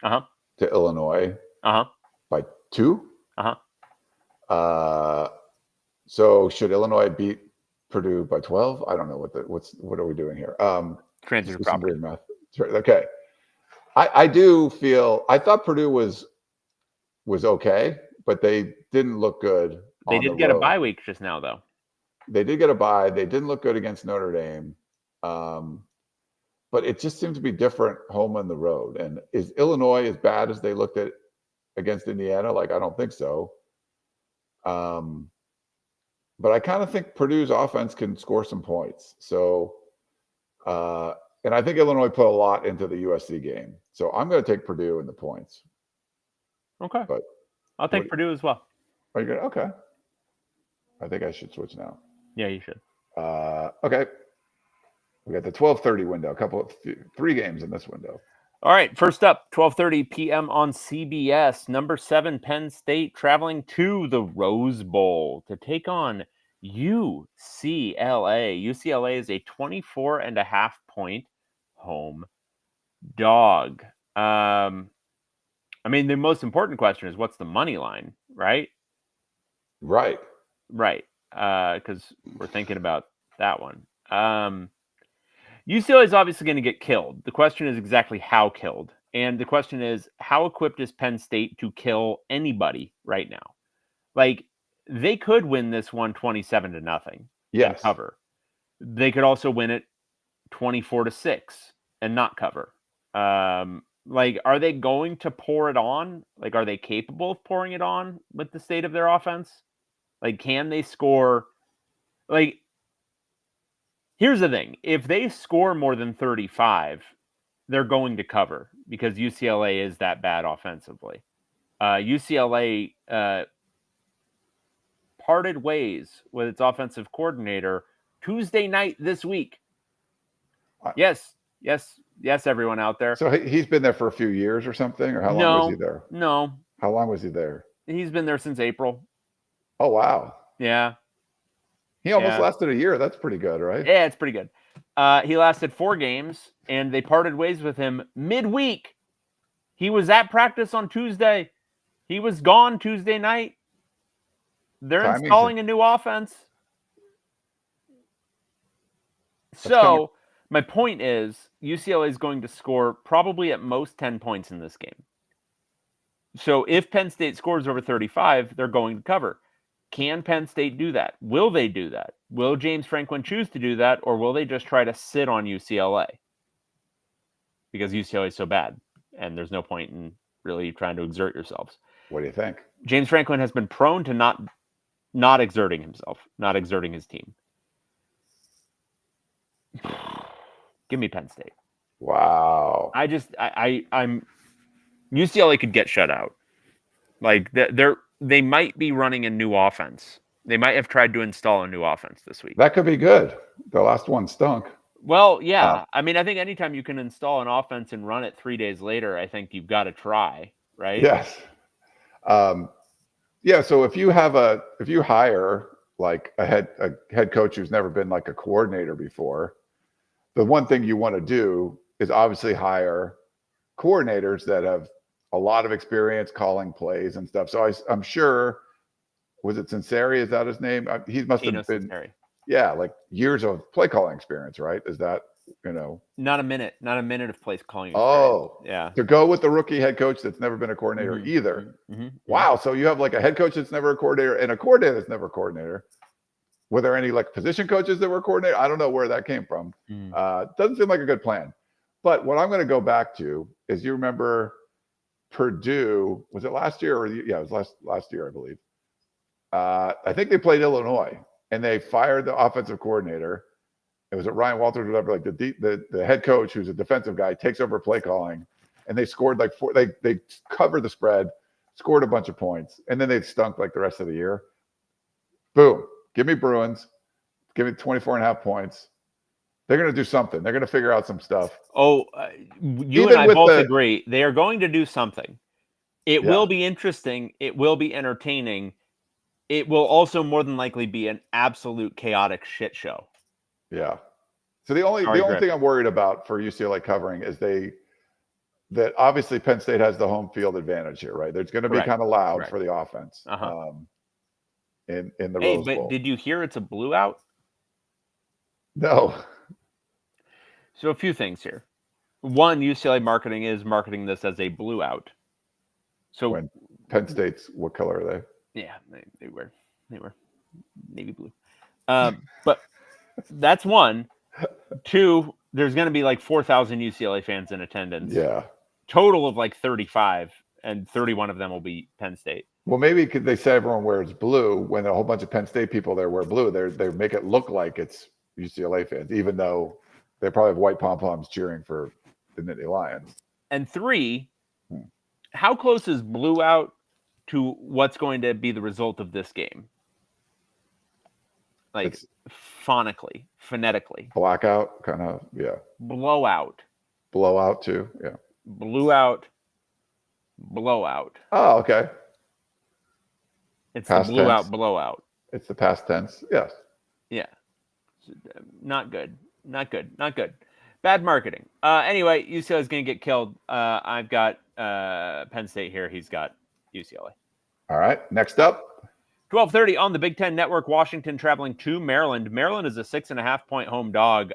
Uh-huh. to Illinois Uh-huh. by 2. Uh-huh. So should Illinois beat Purdue by 12? I don't know what are we doing here? Transitive some property. weird math. Okay. I do feel I thought Purdue was okay, but they didn't look good. They did get a bye week just now, though. They did get a bye. They didn't look good against Notre Dame. But it just seemed to be different home and the road. And is Illinois as bad as they looked at against Indiana? Like, I don't think so. But I kind of think Purdue's offense can score some points. So, and I think Illinois put a lot into the USC game. So I'm going to take Purdue in the points. Okay. But I'll take Purdue as well. Are you good? Okay. I think I should switch now. Yeah, you should. Okay. We got the 12:30 window. 3 games in this window. All right. First up, 12:30 p.m. on CBS. Number 7, Penn State traveling to the Rose Bowl to take on UCLA. UCLA is a 24.5-point home dog. I mean, the most important question is what's the money line, right? Right. Because we're thinking about that one. UCLA is obviously going to get killed. The question is exactly how killed. And the question is, how equipped is Penn State to kill anybody right now? Like, they could win this one 27-0 and cover. They could also win it 24-6 and not cover. Like, are they going to pour it on? Like, are they capable of pouring it on with the state of their offense? Like, can they score? Like, here's the thing. If they score more than 35, they're going to cover because UCLA is that bad offensively. UCLA parted ways with its offensive coordinator Tuesday night this week. Yes, everyone out there. So he's been there for a few years or something? Or how long was he there? No. How long was he there? He's been there since April. Oh, wow. Yeah. He almost lasted a year. That's pretty good, right? Yeah, it's pretty good. He lasted 4 games, and they parted ways with him midweek. He was at practice on Tuesday. He was gone Tuesday night. They're installing a new offense. So my point is UCLA is going to score probably at most 10 points in this game. So if Penn State scores over 35, they're going to cover. Can Penn State do that? Will they do that? Will James Franklin choose to do that, or will they just try to sit on UCLA? Because UCLA is so bad, and there's no point in really trying to exert yourselves. What do you think? James Franklin has been prone to not exerting himself, not exerting his team. Give me Penn State. Wow. I'm UCLA could get shut out. Like they might be running a new offense They might have tried to install a new offense this week. That could be good. The last one stunk. Well, yeah. I mean, I think anytime you can install an offense and run it 3 days later, I think you've got to try, right? Yes. Yeah. So if you hire like a head coach who's never been like a coordinator before, the one thing you want to do is obviously hire coordinators that have a lot of experience calling plays and stuff. So I'm sure, was it Sinceri? Is that his name? He must have been, Sinceri. Like years of play calling experience, right? Is that, Not a minute of play calling. Oh, yeah. To go with the rookie head coach that's never been a coordinator either. Wow. So you have like a head coach that's never a coordinator and a coordinator that's never a coordinator. Were there any like position coaches that were coordinator? I don't know where that came from. Doesn't seem like a good plan. But what I'm going to go back to is, you remember Purdue, was it last year? It was last year, I believe. I think they played Illinois and they fired the offensive coordinator. It was Ryan Walters, whatever, like the head coach, who's a defensive guy, takes over play calling, and they scored like they covered the spread, scored a bunch of points, and then they stunk like the rest of the year. Boom. Give me Bruins. Give me 24.5 points. They're going to do something. They're going to figure out some stuff. Oh, you and I both agree. They are going to do something. It will be interesting. It will be entertaining. It will also more than likely be an absolute chaotic shit show. Yeah. So the only thing I'm worried about for UCLA covering is that obviously Penn State has the home field advantage here, right? There's going to be kind of loud for the offense in the Rose Bowl. But did you hear it's a blue out? No. So a few things here. One, UCLA marketing is marketing this as a blue out. So when Penn State's, what color are they? Yeah, they were navy blue. But that's one. Two, there's going to be like 4,000 UCLA fans in attendance. Yeah. Total of like 35, and 31 of them will be Penn State. Well, maybe could they say everyone wears blue when a whole bunch of Penn State people there wear blue? They make it look like it's UCLA fans, even though they probably have white pom-poms cheering for the Nittany Lions. And three, how close is blue out to what's going to be the result of this game? Like phonetically, phonetically. Blackout, kind of, yeah. Blowout. Blowout too, yeah. Blew out. Blowout. Oh, okay. It's past the blew tense. Out blowout. It's the past tense, yes. Yeah. Not good. Not good. Not good. Bad marketing. Anyway, UCLA is going to get killed. I've got Penn State here. He's got UCLA. All right. Next up. 12:30 on the Big Ten Network. Washington traveling to Maryland. Maryland is a 6.5 point home dog.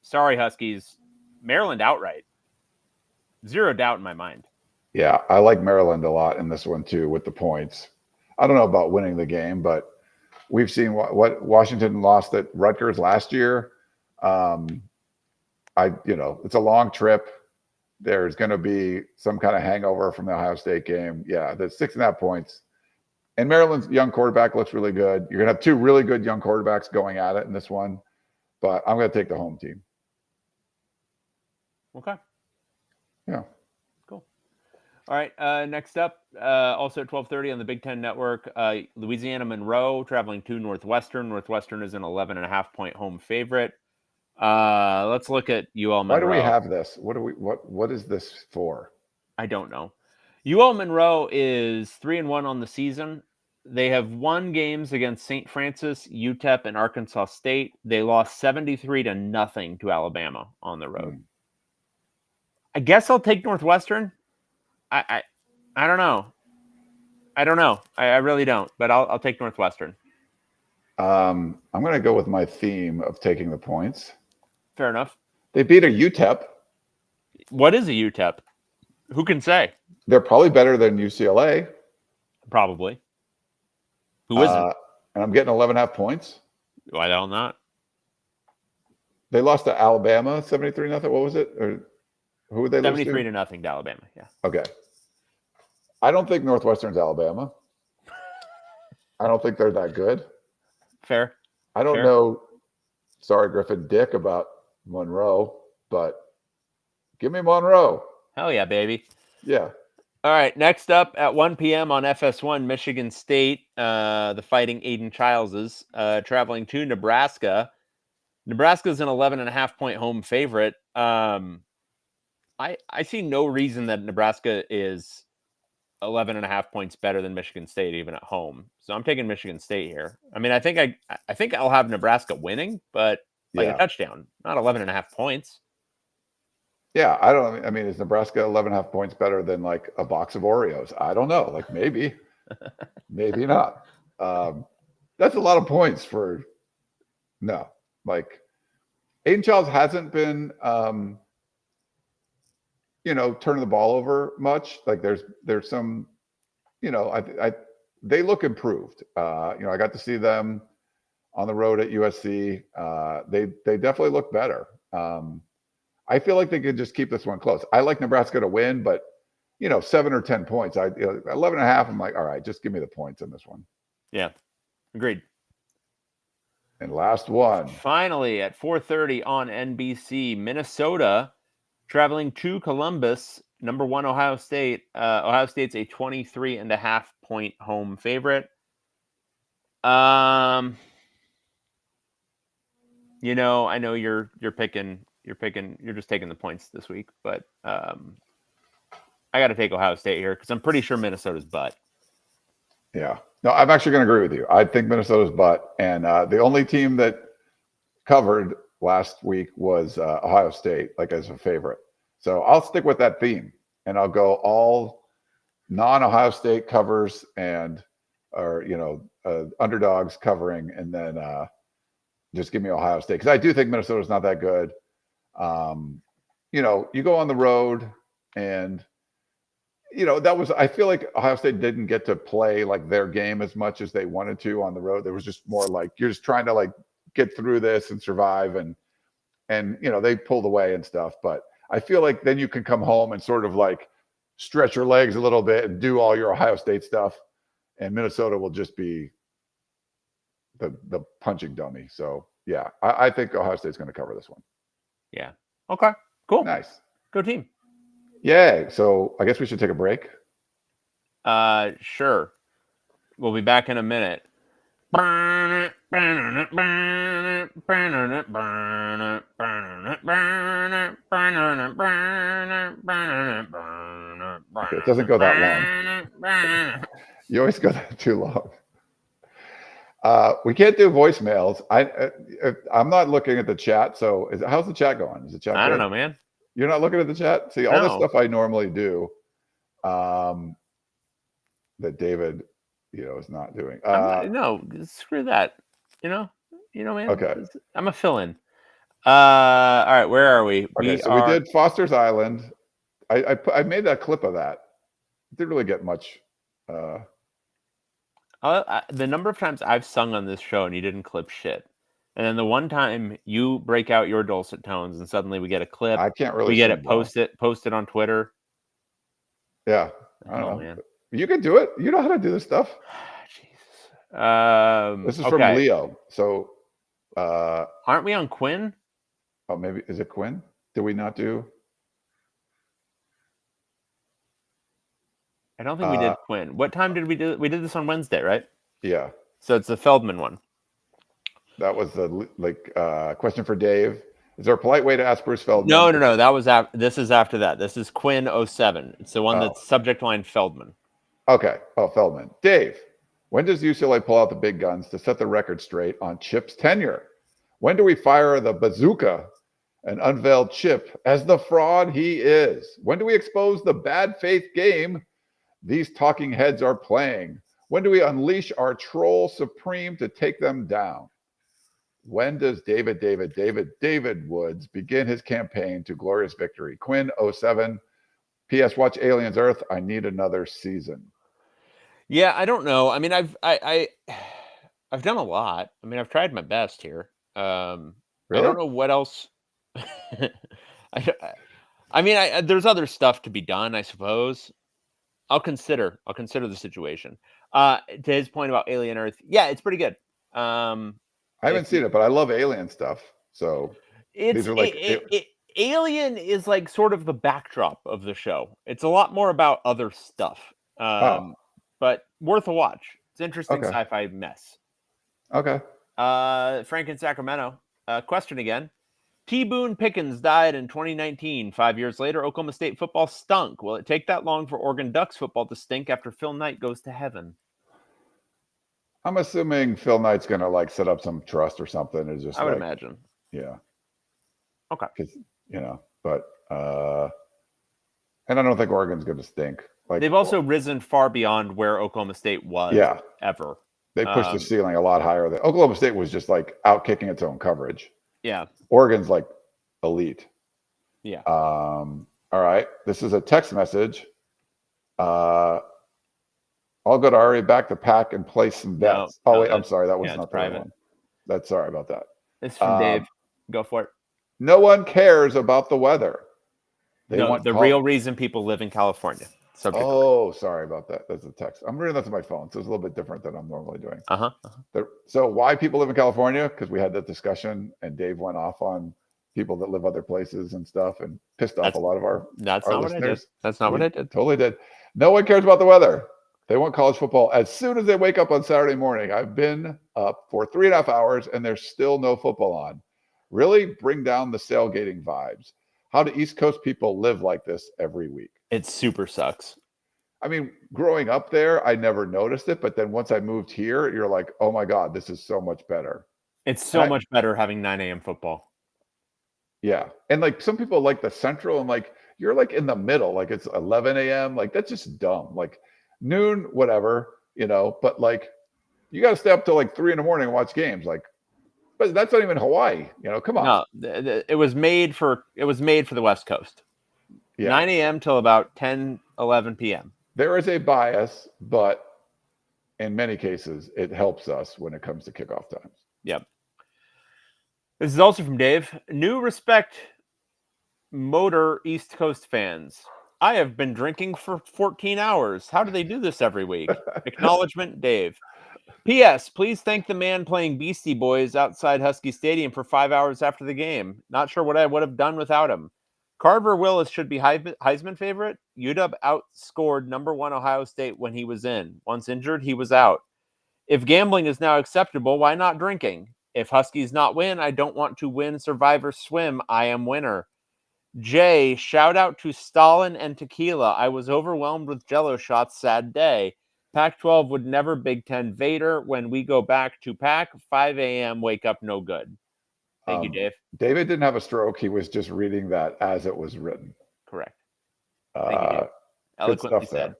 Sorry, Huskies. Maryland outright. Zero doubt in my mind. Yeah, I like Maryland a lot in this one too with the points. I don't know about winning the game, but we've seen what Washington lost at Rutgers last year. It's a long trip. There's going to be some kind of hangover from the Ohio State game. Yeah, the 6.5 points. And Maryland's young quarterback looks really good. You're going to have two really good young quarterbacks going at it in this one, but I'm going to take the home team. Okay. Yeah. Cool. All right. Next up, also at 12:30 on the Big Ten Network, Louisiana Monroe traveling to Northwestern. Northwestern is an 11.5 point home favorite. Let's look at UL Monroe. Why do we have this? What is this for? I don't know. UL Monroe is 3-1 on the season. They have won games against St. Francis, UTEP, and Arkansas State. They lost 73-0 to Alabama on the road. I guess I'll take Northwestern. I don't know. I really don't, but I'll take Northwestern. I'm going to go with my theme of taking the points. Fair enough. They beat a UTEP. What is a UTEP? Who can say? They're probably better than UCLA. Probably. Who isn't? And I'm getting 11.5 points. Why the hell not? They lost to Alabama 73-0. What was it? Or who would they lose to? 73-0 to Alabama. Yeah. Okay. I don't think Northwestern's Alabama. I don't think they're that good. Fair. I don't know. Sorry, Griffin Dick, about Monroe, but give me Monroe. Hell yeah, baby. Yeah. All right, next up at 1 p.m. on FS1, Michigan State, the Fighting Aiden Childs, traveling to Nebraska. Nebraska's an 11.5-point home favorite. I see no reason that Nebraska is 11.5 points better than Michigan State even at home. So I'm taking Michigan State here. I mean, I think I'll have Nebraska winning, but like a touchdown, not 11.5 points. Yeah, I mean, is Nebraska 11.5 points better than like a box of Oreos? I don't know. Like maybe, maybe not. That's a lot of points for no. Like Aiden Childs hasn't been, turning the ball over much. Like there's some, they look improved. I got to see them on the road at USC. They definitely look better. I feel like they could just keep this one close. I like Nebraska to win, but 7 or 10 points. 11.5. I'm like, all right, just give me the points in this one. Yeah, agreed. And last one. Finally, at 4:30 on NBC, Minnesota traveling to Columbus, number 1 Ohio State. Ohio State's a 23.5-point home favorite. I know you're just taking the points this week, but I got to take Ohio State here because I'm pretty sure Minnesota's butt. Yeah, no, I'm actually going to agree with you. I think Minnesota's butt, and the only team that covered last week was Ohio State, like as a favorite. So I'll stick with that theme, and I'll go all non-Ohio State covers underdogs covering, and then just give me Ohio State because I do think Minnesota's not that good. You go on the road and I feel like Ohio State didn't get to play like their game as much as they wanted to on the road. There was just more like you're just trying to like get through this and survive and they pulled away and stuff. But I feel like then you can come home and sort of like stretch your legs a little bit and do all your Ohio State stuff, and Minnesota will just be the punching dummy. So yeah, I think Ohio State's going to cover this one. Yeah. Okay. Cool. Nice. Go team. Yay. So I guess we should take a break. Sure. We'll be back in a minute. Okay, it doesn't go that long. You always go that too long. We can't do voicemails. I'm not looking at the chat. So how's the chat going? Is the chat? I don't know, man. You're not looking at the chat? See, all this stuff I normally do that David, is not doing. No, screw that. Man. Okay. I'm a fill-in. All right, where are we? Okay, we did Foster's Island. I made that clip of that. Didn't really get much. The number of times I've sung on this show and you didn't clip shit. And then the one time you break out your dulcet tones and suddenly we get a clip. I can't really. We get it posted on Twitter. Yeah, I don't know. Man. You can do it. You know how to do this stuff. Jesus. This is from Leo. So, aren't we on Quinn? Oh, maybe is it Quinn? Did we not do? I don't think we did Quinn. What time did we do? We did this on Wednesday, right? Yeah. So it's the Feldman one. That was the question for Dave. Is there a polite way to ask Bruce Feldman? No. That was this is after that. This is Quinn 07. It's the one that's subject line Feldman. Okay. Oh, Feldman. Dave, when does UCLA pull out the big guns to set the record straight on Chip's tenure? When do we fire the bazooka and unveil Chip as the fraud he is? When do we expose the bad faith game these talking heads are playing? When do we unleash our troll supreme to take them down? When does David Woods begin his campaign to glorious victory? Quinn 07. P.S. Watch Aliens Earth. I need another season. Yeah, I don't know. I mean, I've done a lot. I mean, I've tried my best here. Really? I don't know what else. I mean, there's other stuff to be done, I suppose. I'll consider the situation. To his point about Alien Earth, yeah, it's pretty good. I haven't seen it, but I love alien stuff. So these are like Alien is like sort of the backdrop of the show. It's a lot more about other stuff. But worth a watch. It's interesting Okay. sci-fi mess. Okay. Frank in Sacramento. Question again. T. Boone Pickens died in 2019. 5 years later, Oklahoma State football stunk. Will it take that long for Oregon Ducks football to stink after Phil Knight goes to heaven? I'm assuming Phil Knight's going to like set up some trust or something. It's just I would imagine. Yeah. Okay. Because, but, and I don't think Oregon's going to stink. Like they've also risen far beyond where Oklahoma State was ever. They pushed the ceiling a lot higher. Than Oklahoma State was just like out kicking its own coverage. Yeah. Oregon's like elite. Yeah. All right. This is a text message. I'll go to Ari back to pack and place some bets. Wait, I'm sorry. That was not the right one. That's sorry about that. It's from Dave. Go for it. No one cares about the weather. They want the real reason people live in California. Sorry about that. That's a text. I'm reading that to my phone, so it's a little bit different than I'm normally doing. So why people live in California? Because we had that discussion, and Dave went off on people that live other places and stuff, and pissed off a lot of our listeners. That's not what I did. Totally did. No one cares about the weather. They want college football as soon as they wake up on Saturday morning. I've been up for 3.5 hours, and there's still no football on. Really bring down the tailgating vibes. How do East Coast people live like this every week? It super sucks. I mean, growing up there, I never noticed it. But then once I moved here, you're like, oh my God, this is so much better. It's so much better having 9 a.m. football. Yeah. And like some people like the Central, and like you're like in the middle, like it's 11 a.m. Like that's just dumb. Like noon, whatever, but like you got to stay up till like 3 a.m. and watch games. Like, but that's not even Hawaii. Come on. No, it was made for the West Coast. Yeah. 9 a.m. till about 10, 11 p.m. There is a bias, but in many cases, it helps us when it comes to kickoff times. Yep. This is also from Dave. New respect motor East Coast fans. I have been drinking for 14 hours. How do they do this every week? Acknowledgement, Dave. P.S. Please thank the man playing Beastie Boys outside Husky Stadium for 5 hours after the game. Not sure what I would have done without him. Carver Willis should be Heisman favorite. UW outscored number 1 Ohio State when he was in. Once injured, he was out. If gambling is now acceptable, why not drinking? If Huskies not win, I don't want to win Survivor Swim. I am winner. Jay, shout out to Stalin and tequila. I was overwhelmed with Jell-O shots. Sad day. Pac-12 would never Big Ten Vader. When we go back to Pac, 5 a.m. wake up no good. Thank you, Dave. David didn't have a stroke. He was just reading that as it was written. Correct. Thank you, Dave. Eloquently said.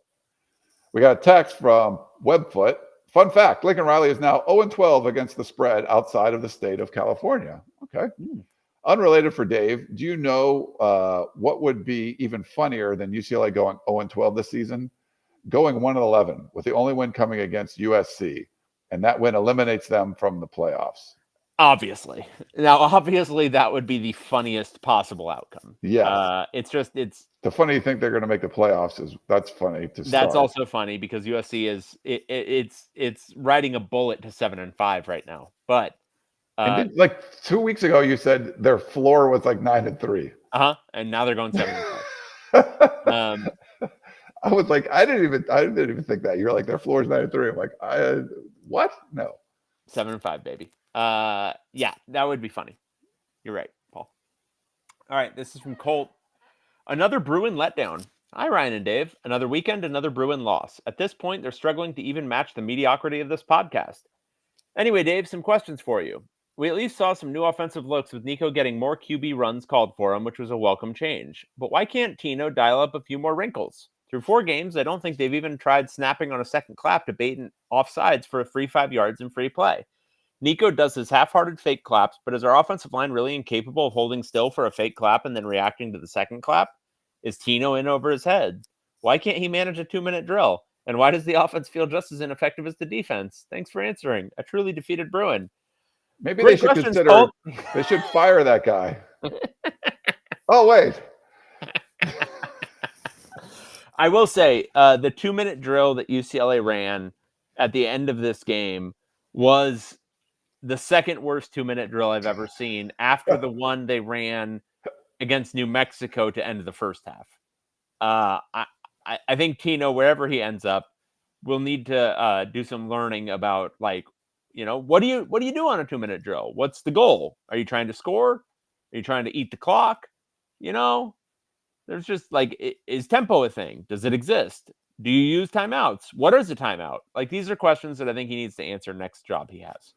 We got a text from Webfoot. Fun fact, Lincoln Riley is now 0-12 against the spread outside of the state of California. Okay. Unrelated for Dave, do you know what would be even funnier than UCLA going 0-12 this season? Going 1-11 with the only win coming against USC. And that win eliminates them from the playoffs. Obviously. Now, obviously, that would be the funniest possible outcome. Yeah. It's the funny you think they're going to make the playoffs that's funny to start. That's also funny because USC is it's riding a bullet to 7-5 right now. But like 2 weeks ago, you said their floor was like 9-3. And now they're going 7-5. I was like, I didn't even think that. You're like, their floor is 9-3. I'm like, what? No. 7-5, baby. Yeah, that would be funny. You're right, Paul. All right, this is from Colt. Another Bruin letdown. Hi, Ryan and Dave. Another weekend, another Bruin loss. At this point, they're struggling to even match the mediocrity of this podcast. Anyway, Dave, some questions for you. We at least saw some new offensive looks with Nico getting more QB runs called for him, which was a welcome change. But why can't Tino dial up a few more wrinkles? Through 4 games, I don't think they've even tried snapping on a second clap to bait offsides for a free 5 yards and free play. Nico does his half-hearted fake claps, but is our offensive line really incapable of holding still for a fake clap and then reacting to the second clap? Is Tino in over his head? Why can't he manage a 2-minute drill? And why does the offense feel just as ineffective as the defense? Thanks for answering. A truly defeated Bruin. Maybe they should consider they should fire that guy. Oh, wait. I will say the 2-minute drill that UCLA ran at the end of this game was the second worst 2-minute drill I've ever seen after the one they ran against New Mexico to end the first half. I think Tino, wherever he ends up, will need to do some learning about, like, what do you do on a 2-minute drill? What's the goal? Are you trying to score? Are you trying to eat the clock? There's just like, is tempo a thing? Does it exist? Do you use timeouts? What is a timeout? Like, these are questions that I think he needs to answer next job he has.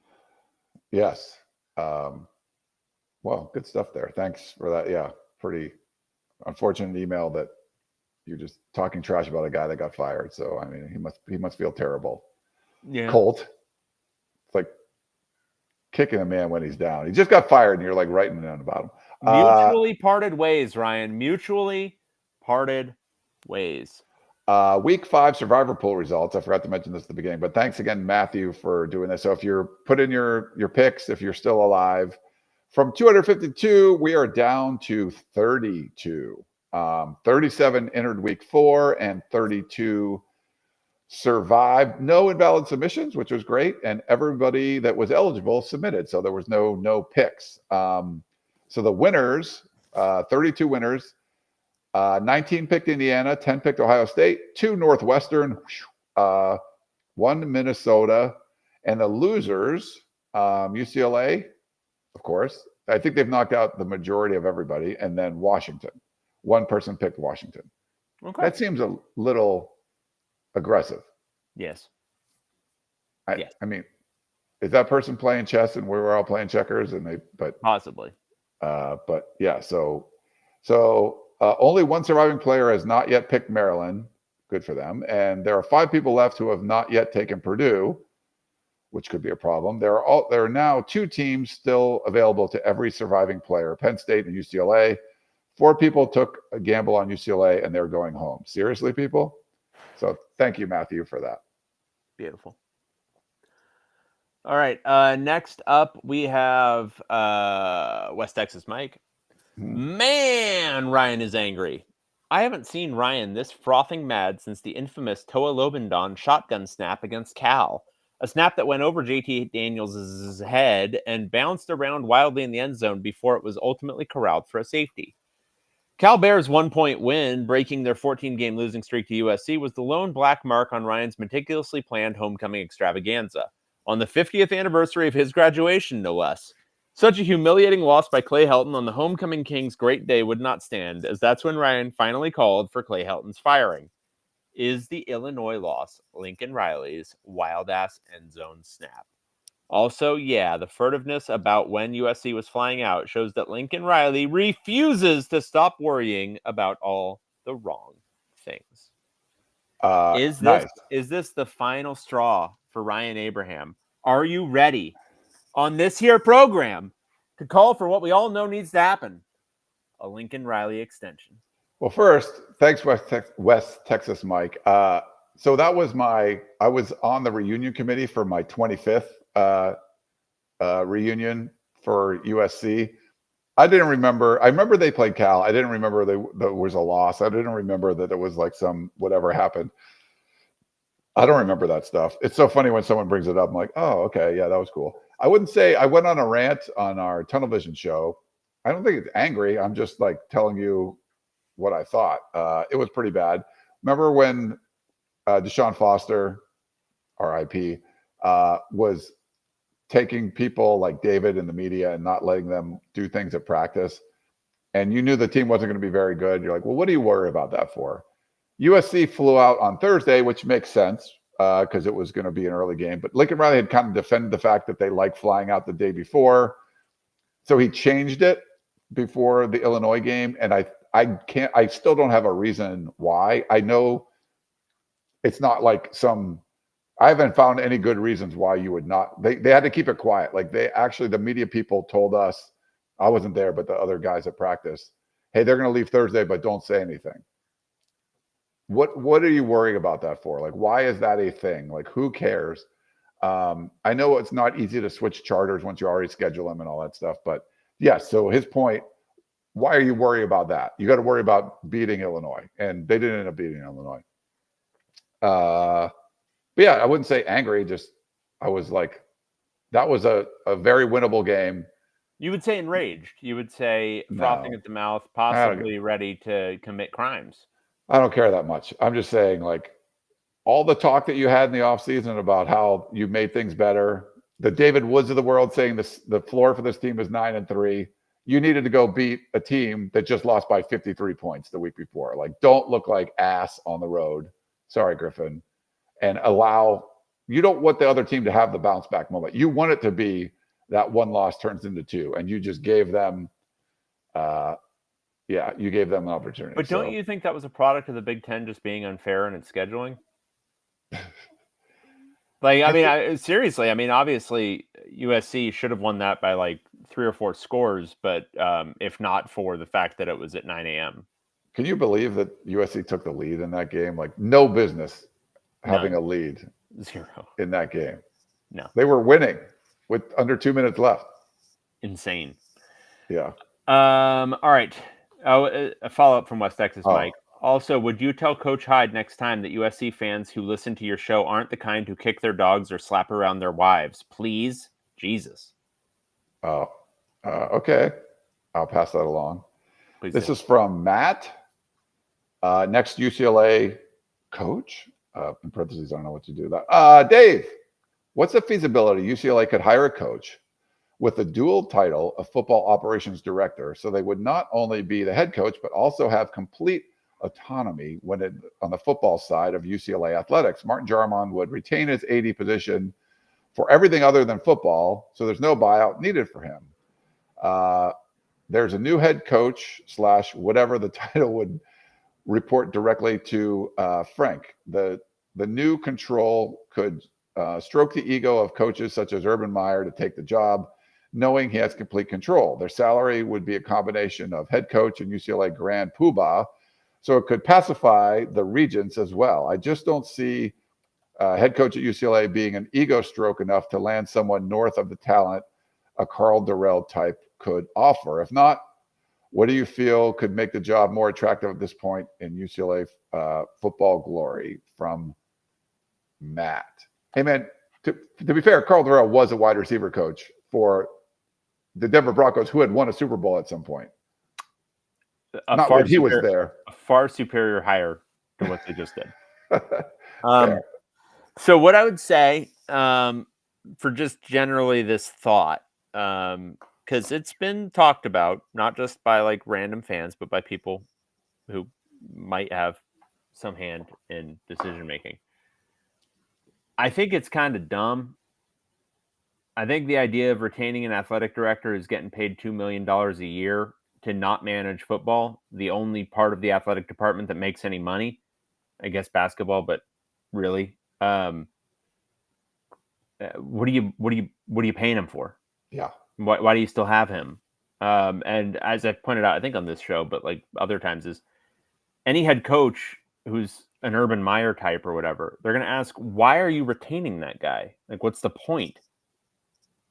Yes. Well, good stuff there. Thanks for that. Yeah. Pretty unfortunate email that you're just talking trash about a guy that got fired. So, I mean, he must feel terrible. Yeah. Colt. It's like kicking a man when he's down. He just got fired and you're like writing down about him. Mutually parted ways, Ryan. Mutually parted ways. Week 5 survivor pool results. I forgot to mention this at the beginning, but thanks again, Matthew, for doing this. So if you're putting your picks, if you're still alive, from 252, we are down to 32. 37 entered week 4 and 32 survived. No invalid submissions, which was great. And everybody that was eligible submitted. So there was no picks. So the winners, 32 winners, 19 picked Indiana, 10 picked Ohio State, 2 Northwestern, 1 Minnesota, and the losers, UCLA, of course. I think they've knocked out the majority of everybody, and then Washington. 1 person picked Washington. Okay. That seems a little aggressive. Yes. Yes. I mean, is that person playing chess and we were all playing checkers? But possibly. But yeah, so only 1 surviving player has not yet picked Maryland. Good for them. And there are 5 people left who have not yet taken Purdue, which could be a problem. There are now 2 teams still available to every surviving player: Penn State and UCLA. 4 people took a gamble on UCLA and they're going home. Seriously, people? So thank you, Matthew, for that. Beautiful. All right. Next up, we have West Texas Mike. Man, Ryan is angry. I haven't seen Ryan this frothing mad since the infamous Toa Lobendon shotgun snap against Cal. A snap that went over JT Daniels' head and bounced around wildly in the end zone before it was ultimately corralled for a safety. Cal Bears' 1-point win, breaking their 14-game losing streak to USC, was the lone black mark on Ryan's meticulously planned homecoming extravaganza, on the 50th anniversary of his graduation, no less. Such a humiliating loss by Clay Helton on the homecoming king's great day would not stand, as that's when Ryan finally called for Clay Helton's firing. Is the Illinois loss Lincoln Riley's wild-ass end zone snap? Also, yeah, the furtiveness about when USC was flying out shows that Lincoln Riley refuses to stop worrying about all the wrong things. Is this the final straw for Ryan Abraham? Are you ready on this here program to call for what we all know needs to happen? A Lincoln Riley extension. Well, first, thanks, West Texas Mike. So that was I was on the reunion committee for my 25th reunion for USC. I didn't remember. I remember they played Cal. I didn't remember there was a loss. I didn't remember that there was like some whatever happened. I don't remember that stuff. It's so funny when someone brings it up. I'm like, oh, okay, yeah, that was cool. I wouldn't say I went on a rant on our Tunnel Vision show. I don't think it's angry. I'm just like telling you what I thought. It was pretty bad. Remember when Deshaun Foster, RIP, was taking people like David in the media and not letting them do things at practice, and you knew the team wasn't going to be very good. You're like, well, what do you worry about that for? USC flew out on Thursday, which makes sense because it was going to be an early game. But Lincoln Riley had kind of defended the fact that they like flying out the day before, so he changed it before the Illinois game. And I still don't have a reason why. I know it's not like I haven't found any good reasons why you would not. They had to keep it quiet. Like the media people told us, I wasn't there, but the other guys at practice, hey, they're going to leave Thursday, but don't say anything. What are you worrying about that for? Like, why is that a thing? Like, who cares? I know it's not easy to switch charters once you already schedule them and all that stuff, but yes. So his point, why are you worried about that? You got to worry about beating Illinois, and they didn't end up beating Illinois. But yeah, I wouldn't say angry. Just I was like, that was a very winnable game. You would say enraged. You would say frothing No. at the mouth, I don't, possibly ready to commit crimes. I don't care that much. I'm just saying, like, all the talk that you had in the offseason about how you made things better, the David Woods of the world saying the floor for this team is 9-3. You needed to go beat a team that just lost by 53 points the week before. Like, don't look like ass on the road. Sorry, Griffin. And you don't want the other team to have the bounce back moment. You want it to be that one loss turns into two, and you just gave them, you gave them an opportunity. But don't you think that was a product of the Big Ten just being unfair in its scheduling? Like, I mean, seriously, I mean, obviously USC should have won that by like 3 or 4 scores, but if not for the fact that it was at 9 a.m. Can you believe that USC took the lead in that game? Like, no business having a lead. 0 in that game. No. They were winning with under 2 minutes left. Insane. Yeah. All right. A follow-up from West Texas, Mike. Also, would you tell Coach Hyde next time that USC fans who listen to your show aren't the kind who kick their dogs or slap around their wives? Please? Jesus. Okay. I'll pass that along. Please this do. is from Matt. Next UCLA coach. In parentheses, I don't know what to do that. Dave, what's the feasibility UCLA could hire a coach with the dual title of football operations director, so they would not only be the head coach, but also have complete autonomy on the football side of UCLA athletics? Martin Jarmon would retain his AD position for everything other than football, so there's no buyout needed for him. There's a new head coach / whatever the title would report directly to Frank. The new control could stroke the ego of coaches such as Urban Meyer to take the job, knowing he has complete control. Their salary would be a combination of head coach and UCLA grand poobah, so it could pacify the regents as well. I just don't see head coach at UCLA being an ego stroke enough to land someone north of the talent a Carl Durrell type could offer. If not, what do you feel could make the job more attractive at this point in UCLA football glory? From Matt. Hey, man, to be fair, Carl Durrell was a wide receiver coach for the Denver Broncos, who had won a Super Bowl at some point. Not when he was there. A far superior hire to what they just did. So what I would say for just generally this thought, because it's been talked about, not just by like random fans, but by people who might have some hand in decision making. I think it's kind of dumb. I think the idea of retaining an athletic director who's getting paid $2 million a year to not manage football, the only part of the athletic department that makes any money, I guess basketball, but really, what are you paying him for? Yeah. Why do you still have him? And as I pointed out, I think on this show, but like other times, is any head coach who's an Urban Meyer type or whatever, they're going to ask, why are you retaining that guy? Like, what's the point?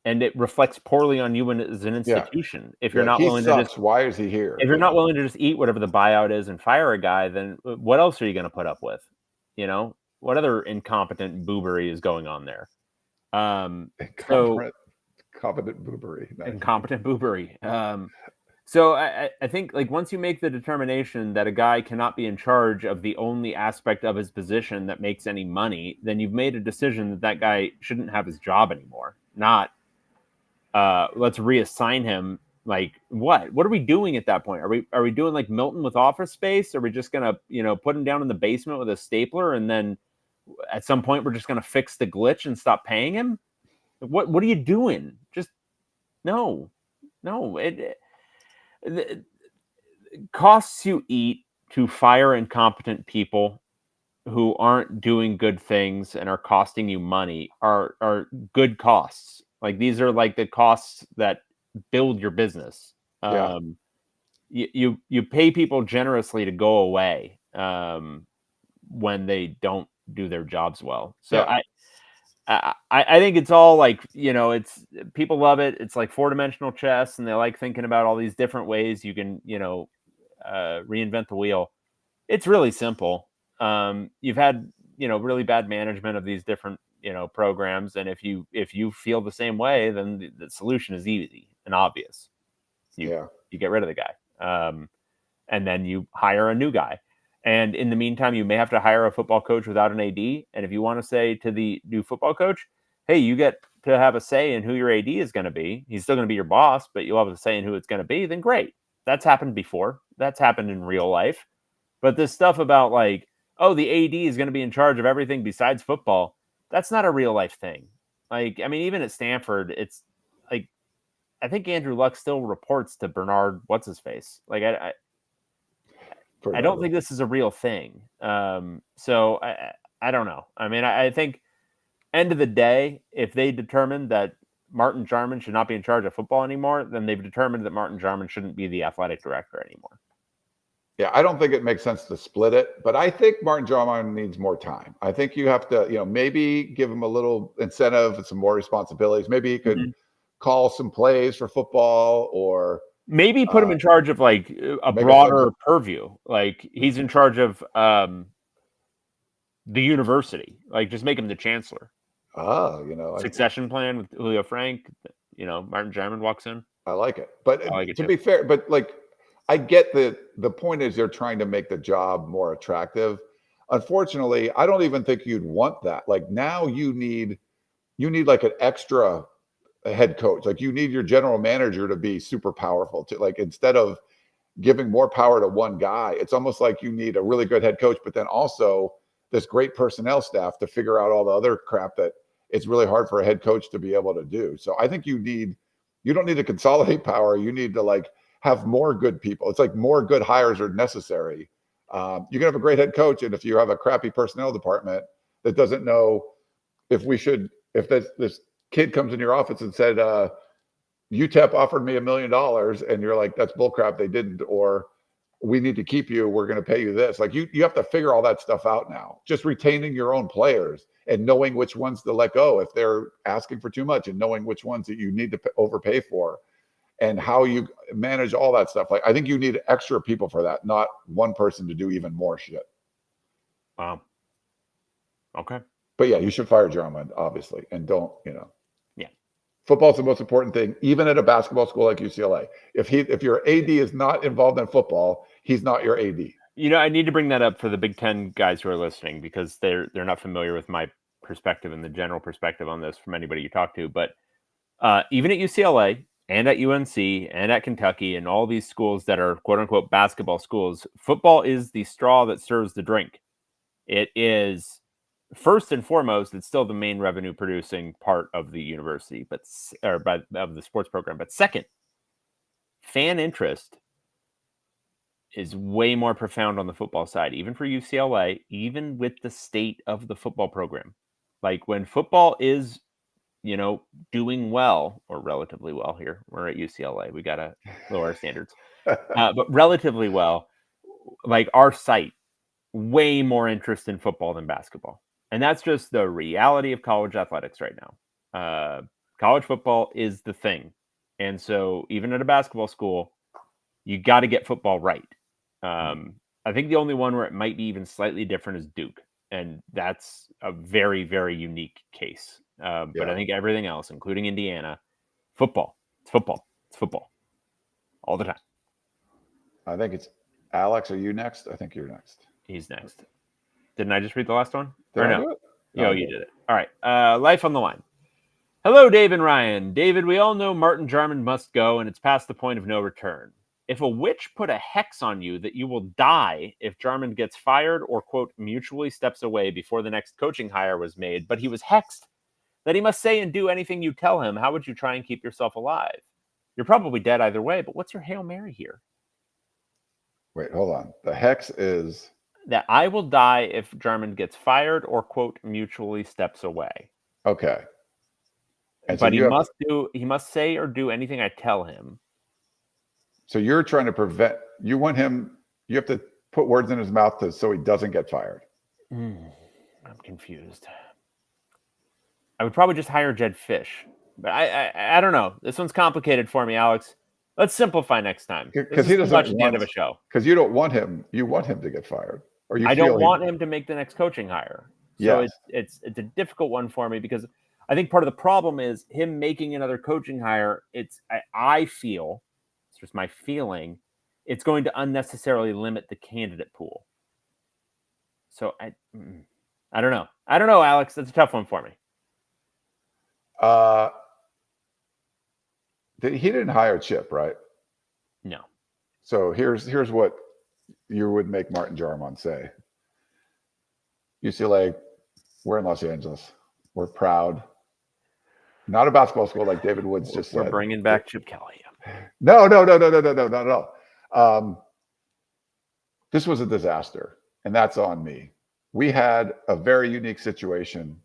And it reflects poorly on you as an institution. If you're not willing to why is he here? If you're not willing to just eat whatever the buyout is and fire a guy, then what else are you going to put up with? You know, what other incompetent boobery is going on there? Incompetent boobery. Nice. Incompetent boobery. So I think like once you make the determination that a guy cannot be in charge of the only aspect of his position that makes any money, then you've made a decision that guy shouldn't have his job anymore. Not let's reassign him. Like what are we doing at that point? Are we doing like Milton with Office Space? Are we just gonna put him down in the basement with a stapler and then at some point we're just gonna fix the glitch and stop paying him? What are you doing? Just no. It costs you eat to fire incompetent people who aren't doing good things and are costing you money are good costs. Like these are like the costs that build your business. You pay people generously to go away when they don't do their jobs well. So I think it's all like, it's people love it. It's like 4-dimensional chess and they like thinking about all these different ways you can, reinvent the wheel. It's really simple. You've had, really bad management of these different, programs. And if you feel the same way, then the solution is easy. and obvious. You get rid of the guy. And then you hire a new guy. And in the meantime, you may have to hire a football coach without an AD. And if you want to say to the new football coach, hey, you get to have a say in who your AD is going to be. He's still going to be your boss, but you'll have a say in who it's going to be. Then great. That's happened before. That's happened in real life. But this stuff about like, oh, the AD is going to be in charge of everything besides football. That's not a real life thing. Like, I mean, even at Stanford, it's like, I think Andrew Luck still reports to Bernard, what's his face. Like, I don't think this is a real thing. So I don't know. I mean, I think end of the day, if they determine that Martin Jarman should not be in charge of football anymore, then they've determined that Martin Jarman shouldn't be the athletic director anymore. Yeah, I don't think it makes sense to split it, but I think Martin Jarman needs more time. I think you have to, maybe give him a little incentive and some more responsibilities. Maybe he could call some plays for football, or maybe put him in charge of like a broader purview. Like he's in charge of the university. Like just make him the chancellor. Succession plan with Julio Frank. Martin Jarman walks in. I like it, but to be fair, but like. I get the point is they're trying to make the job more attractive. Unfortunately, I don't even think you'd want that. Like now you need like an extra head coach. Like you need your general manager to be super powerful to, like, instead of giving more power to one guy, it's almost like you need a really good head coach, but then also this great personnel staff to figure out all the other crap that it's really hard for a head coach to be able to do. So I think you don't need to consolidate power. You need to like have more good people. It's like more good hires are necessary. You can have a great head coach, and if you have a crappy personnel department that doesn't know if this kid comes in your office and said, UTEP offered me $1 million, and you're like, that's bullcrap, they didn't, or we need to keep you, we're going to pay you this. Like you have to figure all that stuff out now. Just retaining your own players and knowing which ones to let go if they're asking for too much, and knowing which ones that you need to overpay for. And how you manage all that stuff. Like, I think you need extra people for that, not one person to do even more shit. Wow. Okay. But yeah, you should fire Jarman, obviously. And don't, Yeah. Football's the most important thing, even at a basketball school like UCLA. If your AD is not involved in football, he's not your AD. I need to bring that up for the Big Ten guys who are listening, because they're not familiar with my perspective and the general perspective on this from anybody you talk to. But even at UCLA, and at UNC and at Kentucky and all these schools that are quote unquote basketball schools, football is the straw that serves the drink. It is first and foremost, it's still the main revenue producing part of the university, of the sports program. But second, fan interest is way more profound on the football side, even for UCLA, even with the state of the football program. Like when football is doing well, or relatively well here. We're at UCLA. We got to lower our standards. But relatively well, like our site, way more interest in football than basketball. And that's just the reality of college athletics right now. College football is the thing. And so even at a basketball school, you got to get football right. I think the only one where it might be even slightly different is Duke. And that's a very, very unique case. But I think everything else, including Indiana, football. It's football. It's football. All the time. I think it's Alex. Are you next? I think you're next. He's next. Didn't I just read the last one? Did I do it? No, you did it. All right. Life on the line. Hello, Dave and Ryan. David, we all know Martin Jarman must go, and it's past the point of no return. If a witch put a hex on you that you will die if Jarman gets fired or, quote, mutually steps away before the next coaching hire was made, but he was hexed, that he must say and do anything you tell him, how would you try and keep yourself alive? You're probably dead either way, but what's your Hail Mary here? Wait, hold on. The hex is... that I will die if Jarman gets fired or, quote, mutually steps away. Okay. And but he must say or do anything I tell him. So you're trying to prevent, you have to put words in his mouth so he doesn't get fired. I'm confused. I would probably just hire Jed Fish. But I don't know. This one's complicated for me, Alex. Let's simplify next time. Because he doesn't want the end of a show. Because you don't want him. You want him to get fired. I don't want him to make the next coaching hire. So yes. it's a difficult one for me because I think part of the problem is him making another coaching hire. I feel, it's just my feeling, it's going to unnecessarily limit the candidate pool. So I don't know. I don't know, Alex. That's a tough one for me. He didn't hire Chip, right? No. So here's what you would make Martin Jarmon say. UCLA, we're in Los Angeles. We're proud. Not a basketball school like David Woods just said. We're bringing back Chip Kelly. No, not at all. This was a disaster, and that's on me. We had a very unique situation.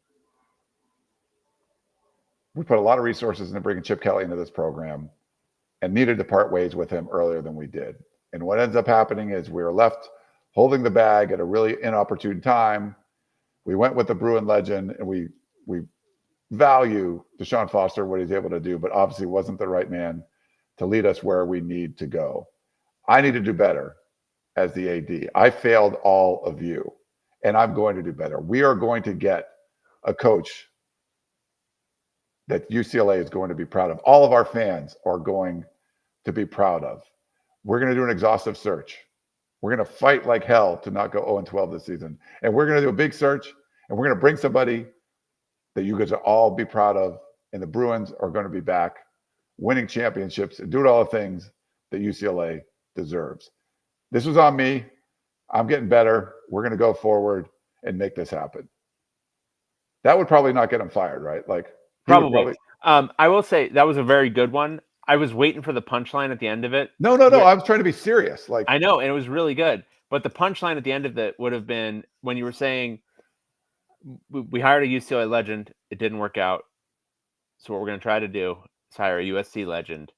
We put a lot of resources into bringing Chip Kelly into this program and needed to part ways with him earlier than we did. And what ends up happening is we were left holding the bag at a really inopportune time. We went with the Bruin legend, and we value Deshaun Foster, what he's able to do, but obviously wasn't the right man to lead us where we need to go. I need to do better as the AD. I failed all of you, and I'm going to do better. We are going to get a coach that UCLA is going to be proud of. All of our fans are going to be proud of. We're going to do an exhaustive search. We're going to fight like hell to not go 0-12 this season. And we're going to do a big search, and we're going to bring somebody that you guys will all be proud of. And the Bruins are going to be back winning championships and doing all the things that UCLA deserves. This was on me. I'm getting better. We're going to go forward and make this happen. That would probably not get him fired, right? Like, Probably. I will say that was a very good one. I was waiting for the punchline at the end of it. No. I was trying to be serious. Like, I know, and it was really good. But the punchline at the end of it would have been when you were saying, we hired a UCLA legend. It didn't work out. So what we're going to try to do is hire a USC legend,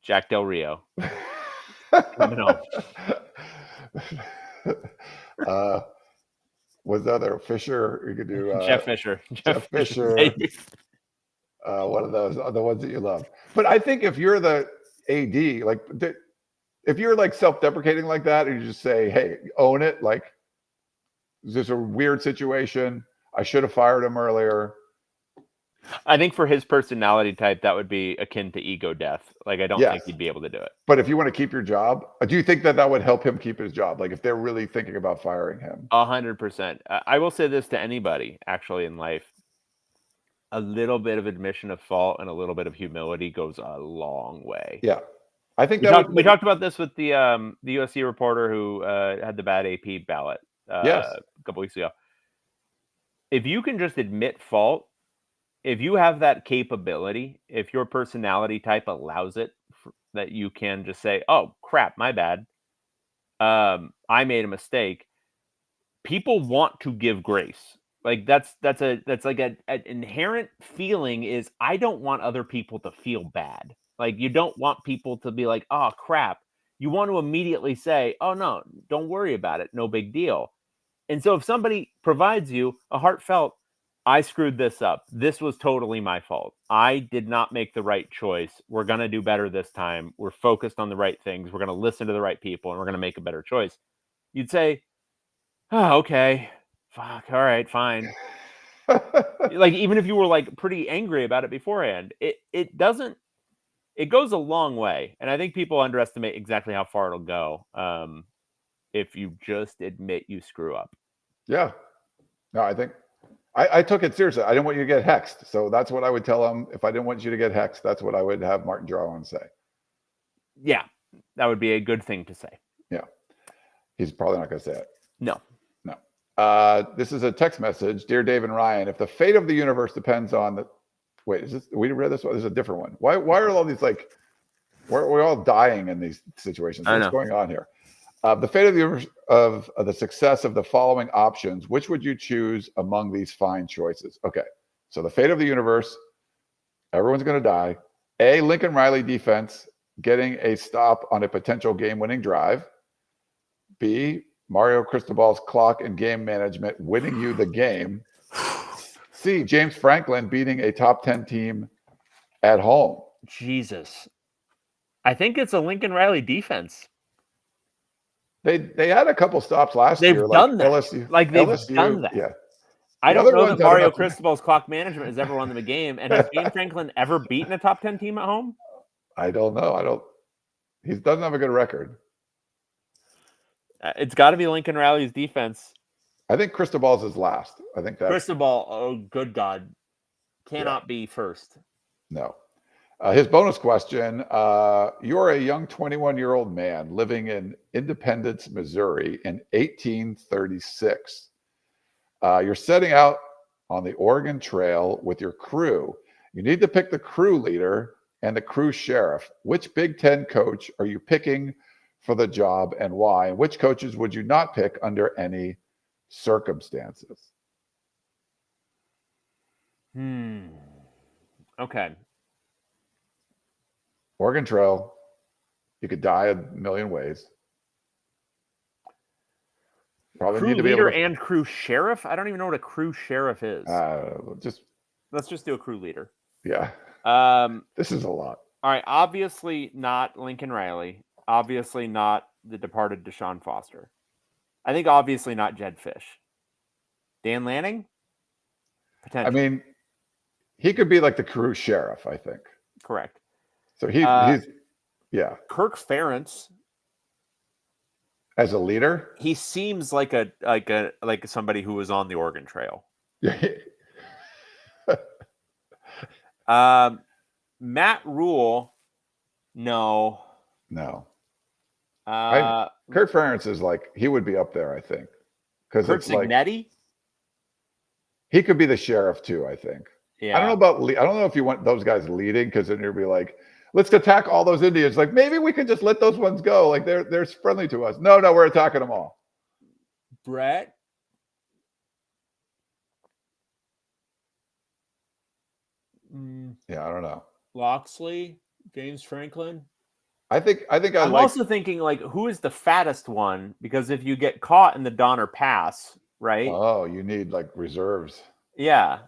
Jack Del Rio. Coming home. Was the other Fisher? You could do Jeff Fisher. Jeff Fisher. One of those, the ones that you love. But I think if you're the AD, like if you're like self-deprecating like that, and you just say, "Hey, own it," like, is this a weird situation? I should have fired him earlier. I think for his personality type, that would be akin to ego death. Like, I don't think he'd be able to do it. But if you want to keep your job, do you think that would help him keep his job? Like, if they're really thinking about firing him? 100%. I will say this to anybody, actually, in life. A little bit of admission of fault and a little bit of humility goes a long way. Yeah. I think we talked about this with the USC reporter who had the bad AP ballot a couple weeks ago. If you can just admit fault, if you have that capability, if your personality type allows it, that you can just say, "Oh crap, my bad. I made a mistake." People want to give grace. Like that's like an inherent feeling is I don't want other people to feel bad. Like you don't want people to be like, "Oh crap." You want to immediately say, "Oh no, don't worry about it. No big deal." And so if somebody provides you a heartfelt, "I screwed this up. This was totally my fault. I did not make the right choice. We're going to do better this time. We're focused on the right things. We're going to listen to the right people and we're going to make a better choice." You'd say, "Oh, okay. Fuck. All right, fine." Like, even if you were like pretty angry about it beforehand, it goes a long way. And I think people underestimate exactly how far it'll go. If you just admit you screw up. Yeah. No, I think I took it seriously. I didn't want you to get hexed. So that's what I would tell him. If I didn't want you to get hexed, that's what I would have Martin Jarmon say. Yeah, that would be a good thing to say. Yeah. He's probably not going to say it. No. This is a text message. Dear Dave and Ryan, if the fate of the universe depends on the... Wait, is this... We read this one? This is a different one. Why are all these like... We're all dying in these situations. What's going on here? The fate of the universe of the success of the following options, which would you choose among these fine choices? Okay, so the fate of the universe, everyone's going to die. A, Lincoln Riley defense getting a stop on a potential game-winning drive. B, Mario Cristobal's clock and game management winning you the game. C, James Franklin beating a top 10 team at home. Jesus. I think it's a Lincoln Riley defense. They had a couple stops last year. They've done that. LSU, like they've done that. Yeah. I The don't other know ones, that I don't Mario know. Cristobal's clock management has ever won them a game. And has James Franklin ever beaten a top 10 team at home? I don't know. He doesn't have a good record. It's got to be Lincoln Riley's defense. I think Cristobal's is last. I think that's Cristobal, oh, good God. Cannot be first. No. His bonus question, you're a young 21-year-old man living in Independence, Missouri in 1836. You're setting out on the Oregon Trail with your crew. You need to pick the crew leader and the crew sheriff. Which Big Ten coach are you picking for the job and why? And which coaches would you not pick under any circumstances? Okay. Oregon Trail, you could die a million ways. Probably crew need to be leader able to, and crew sheriff? I don't even know what a crew sheriff is. let's just do a crew leader. Yeah. This is a lot. All right. Obviously not Lincoln Riley. Obviously not the departed Deshaun Foster. I think obviously not Jed Fish. Dan Lanning? Potential. I mean, he could be like the crew sheriff, I think. Correct. So he's Kirk Ferentz. As a leader, he seems like somebody who was on the Oregon Trail. Matt Rule, no. Kirk Ferentz is like, he would be up there, I think, because Kirk it's like Cignetti? He could be the sheriff too, I think. Yeah. I don't know if you want those guys leading, because then you'll be like, let's attack all those Indians. Like, maybe we can just let those ones go. Like, they're friendly to us. No, we're attacking them all. Brett? Yeah, I don't know. Loxley? James Franklin? I'm also thinking, like, who is the fattest one? Because if you get caught in the Donner Pass, right? Oh, you need, like, reserves. Yeah.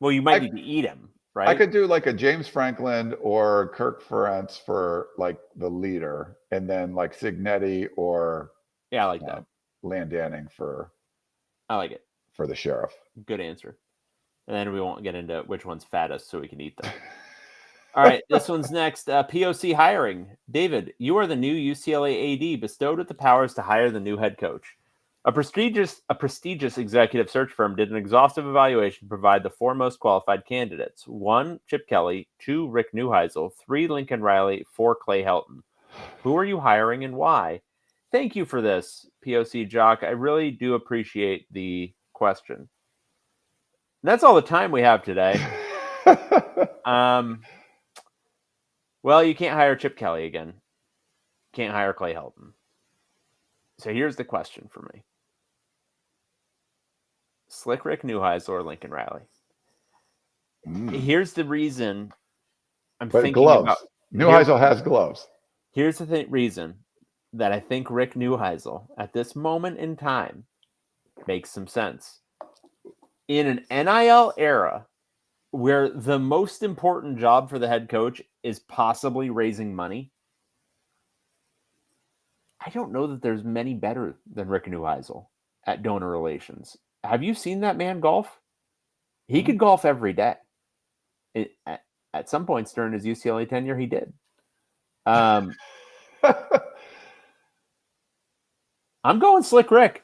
Well, you might need to eat him, right? I could do, like, a James Franklin or Kirk Ferentz for, like, the leader, and then, like, Cignetti or I like that. Landanning I like it. For the sheriff. Good answer. And then we won't get into which one's fattest so we can eat them. All right, this one's next. POC hiring. David, you are the new UCLA AD bestowed with the powers to hire the new head coach. A prestigious executive search firm did an exhaustive evaluation to provide the four most qualified candidates. 1, Chip Kelly. 2, Rick Neuheisel. 3, Lincoln Riley. 4, Clay Helton. Who are you hiring and why? Thank you for this, POC Jock. I really do appreciate the question. That's all the time we have today. Well, you can't hire Chip Kelly again. Can't hire Clay Helton. So here's the question for me. Slick Rick Neuheisel or Lincoln Riley? Here's the reason I'm thinking gloves. about. Neuheisel has gloves. Here's the reason that I think Rick Neuheisel at this moment in time makes some sense. In an NIL era where the most important job for the head coach is possibly raising money, I don't know that there's many better than Rick Neuheisel at donor relations. Have you seen that man golf? He could golf every day. At some points during his UCLA tenure, he did. I'm going Slick Rick.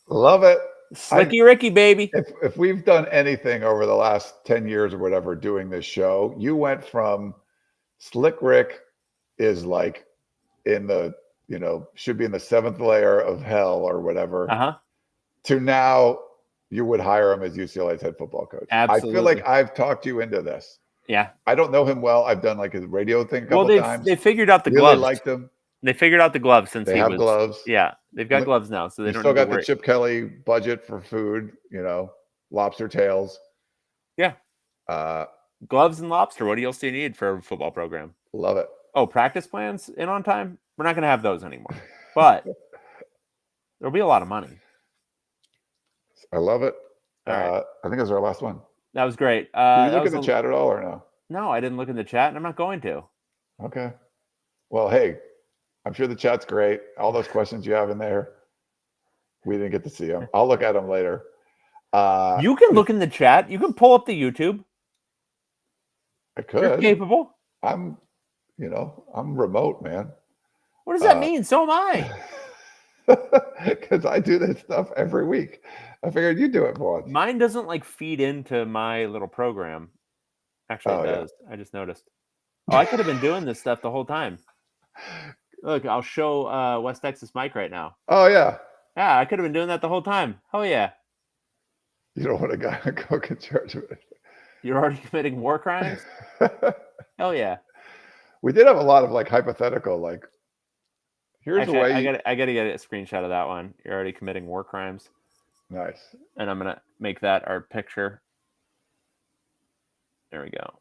Love it. Slicky Ricky, baby. If we've done anything over the last 10 years or whatever doing this show, you went from Slick Rick is like in the, should be in the 7th layer of hell or whatever, to now you would hire him as UCLA's head football coach. Absolutely. I feel like I've talked you into this. Yeah. I don't know him well. I've done like his radio thing a couple times. They figured out the really gloves. Liked him. They figured out the gloves since they have gloves. Yeah, they've got gloves now, so they don't. Still got the Chip Kelly budget for food. Lobster tails. Yeah. Gloves and lobster. What else do you need for a football program? Love it. Oh, practice plans in on time? We're not going to have those anymore, but there'll be a lot of money. I love it. Right. I think that's our last one. That was great. Did you look in the chat at all or no? No, I didn't look in the chat, and I'm not going to. Okay. Well, hey, I'm sure the chat's great. All those questions you have in there, we didn't get to see them. I'll look at them later. You can look in the chat. You can pull up the YouTube. I could. You're capable. I'm remote, man. What does that mean? So am I. Because I do this stuff every week. I figured you'd do it for once. Mine doesn't like feed into my little program. Actually, it does. Yeah. I just noticed. Oh, I could have been doing this stuff the whole time. Look, I'll show West Texas Mike right now. Oh, yeah. Yeah, I could have been doing that the whole time. Oh, yeah. You don't want to go get charged with it. You're already committing war crimes? Hell yeah. We did have a lot of like hypothetical, like, here's actually, a way. I gotta get a screenshot of that one. You're already committing war crimes. Nice. And I'm gonna make that our picture. There we go.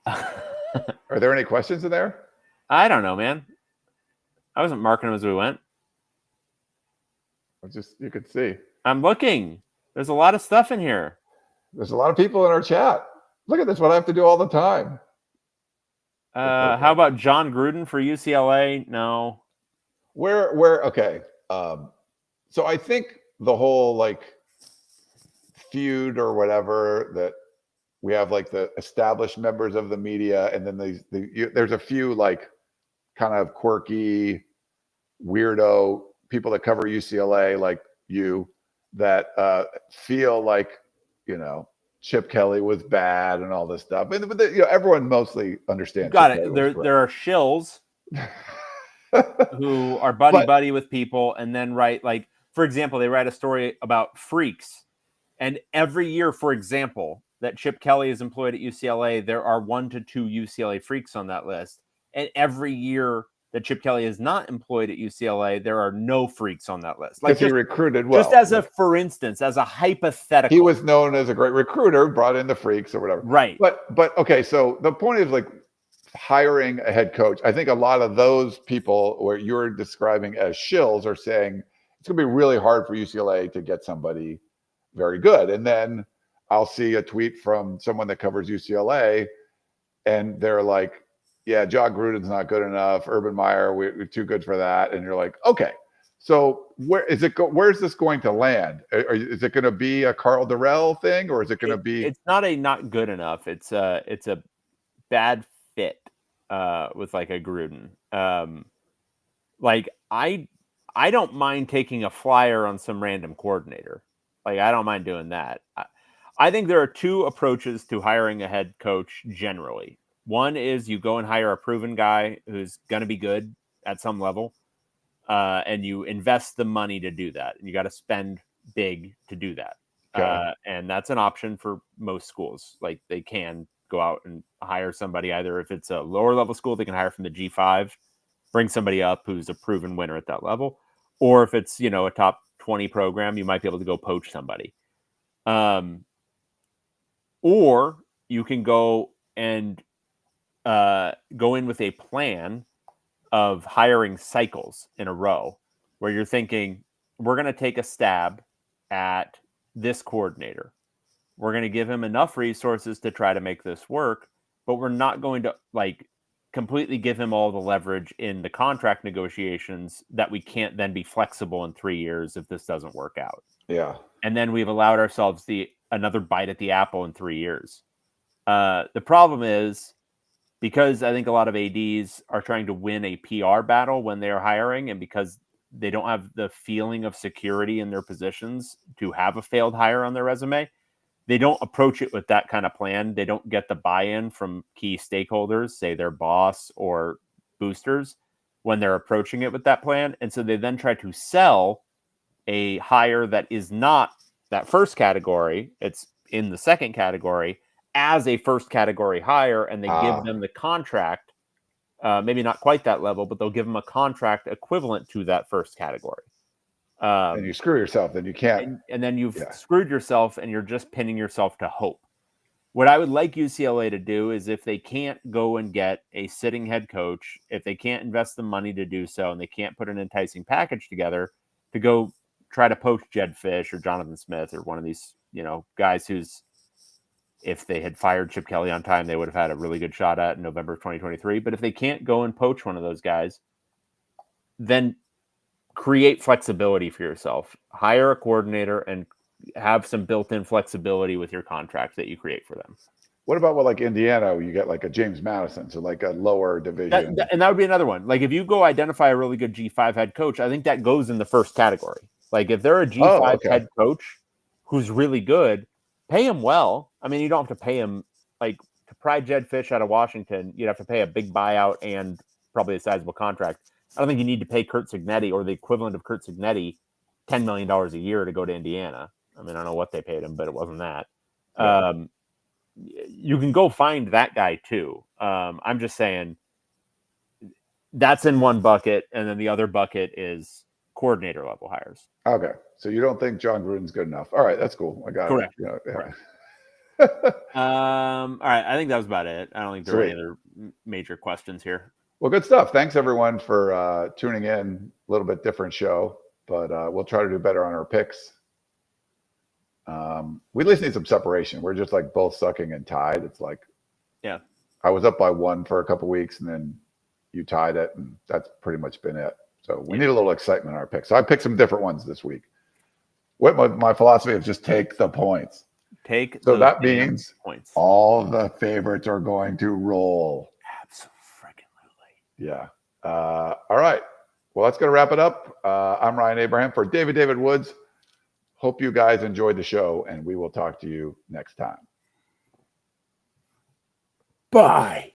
Are there any questions in there? I don't know, man. I wasn't marking them as we went. You could see. I'm looking. There's a lot of stuff in here. There's a lot of people in our chat. Look at this. What I have to do all the time. How about John Gruden for UCLA? No. Okay. So I think the whole like feud or whatever that we have, like the established members of the media, and then there's a few like kind of quirky, weirdo people that cover UCLA, like you, that feel like, Chip Kelly was bad and all this stuff. But everyone mostly understands. Got it. There are shills who are buddy with people, and then write, like, for example, they write a story about freaks, and every year, for example, that Chip Kelly is employed at UCLA, there are 1 to 2 UCLA freaks on that list. And every year that Chip Kelly is not employed at UCLA, there are no freaks on that list. Like, he recruited well. Just as for instance, as a hypothetical. He was known as a great recruiter, brought in the freaks or whatever. Right. But okay, so the point is, like, hiring a head coach. I think a lot of those people where you're describing as shills are saying it's going to be really hard for UCLA to get somebody very good. And then I'll see a tweet from someone that covers UCLA, and they're like, yeah, John Gruden's not good enough. Urban Meyer, we're too good for that. And you're like, okay, so where's this going to land? Is it going to be a Carl Durrell thing, or is it going to be? It's not good enough. It's a bad fit with like a Gruden. Like I don't mind taking a flyer on some random coordinator. Like, I don't mind doing that. I think there are two approaches to hiring a head coach generally. One is you go and hire a proven guy who's going to be good at some level, and you invest the money to do that. And you got to spend big to do that. Okay. And that's an option for most schools. Like, they can go out and hire somebody, either if it's a lower level school, they can hire from the G5, bring somebody up who's a proven winner at that level. Or if it's, a top 20 program, you might be able to go poach somebody. Or you can go and go in with a plan of hiring cycles in a row, where you're thinking, we're going to take a stab at this coordinator. We're going to give him enough resources to try to make this work, but we're not going to completely give him all the leverage in the contract negotiations that we can't then be flexible in 3 years if this doesn't work out. Yeah. And then we've allowed ourselves another bite at the apple in 3 years. The problem is, because I think a lot of ADs are trying to win a PR battle when they're hiring, and because they don't have the feeling of security in their positions to have a failed hire on their resume, they don't approach it with that kind of plan. They don't get the buy-in from key stakeholders, say their boss or boosters, when they're approaching it with that plan. And so they then try to sell a hire that is not that first category, it's in the second category, as a first category hire, and they give them the contract, maybe not quite that level, but they'll give them a contract equivalent to that first category. And you screw yourself, then you can't. And then you've screwed yourself, and you're just pinning yourself to hope. What I would like UCLA to do is, if they can't go and get a sitting head coach, if they can't invest the money to do so, and they can't put an enticing package together, to go try to poach Jed Fish or Jonathan Smith or one of these, guys who's, if they had fired Chip Kelly on time, they would have had a really good shot at in November of 2023. But if they can't go and poach one of those guys, then create flexibility for yourself. Hire a coordinator and have some built-in flexibility with your contract that you create for them. What about like Indiana? You get like a James Madison, so like a lower division. And that would be another one. Like if you go identify a really good G5 head coach, I think that goes in the first category. Like if they're a G5 head coach who's really good, pay him well. I mean, you don't have to pay him like to pry Jed Fish out of Washington. You'd have to pay a big buyout and probably a sizable contract. I don't think you need to pay Curt Cignetti or the equivalent of Curt Cignetti $10 million a year to go to Indiana. I mean, I don't know what they paid him, but it wasn't that. Yeah. You can go find that guy too. I'm just saying that's in one bucket, and then the other bucket is coordinator level hires. Okay, so you don't think John Gruden's good enough? All right, that's cool. I got Correct. it. Correct. All right, I think that was about it. I don't think there were any other major questions here. Well, good stuff. Thanks everyone for tuning in. A little bit different show, but we'll try to do better on our picks. We at least need some separation. We're just like both sucking and tied. It's like, yeah, I was up by 1 for a couple weeks, and then you tied it, and that's pretty much been it. So we need a little excitement in our picks. So I picked some different ones this week. What my philosophy is just take the points. So that means points. All the favorites are going to roll. Absolutely. Yeah. All right. Well, that's going to wrap it up. I'm Ryan Abraham for David Woods. Hope you guys enjoyed the show, and we will talk to you next time. Bye.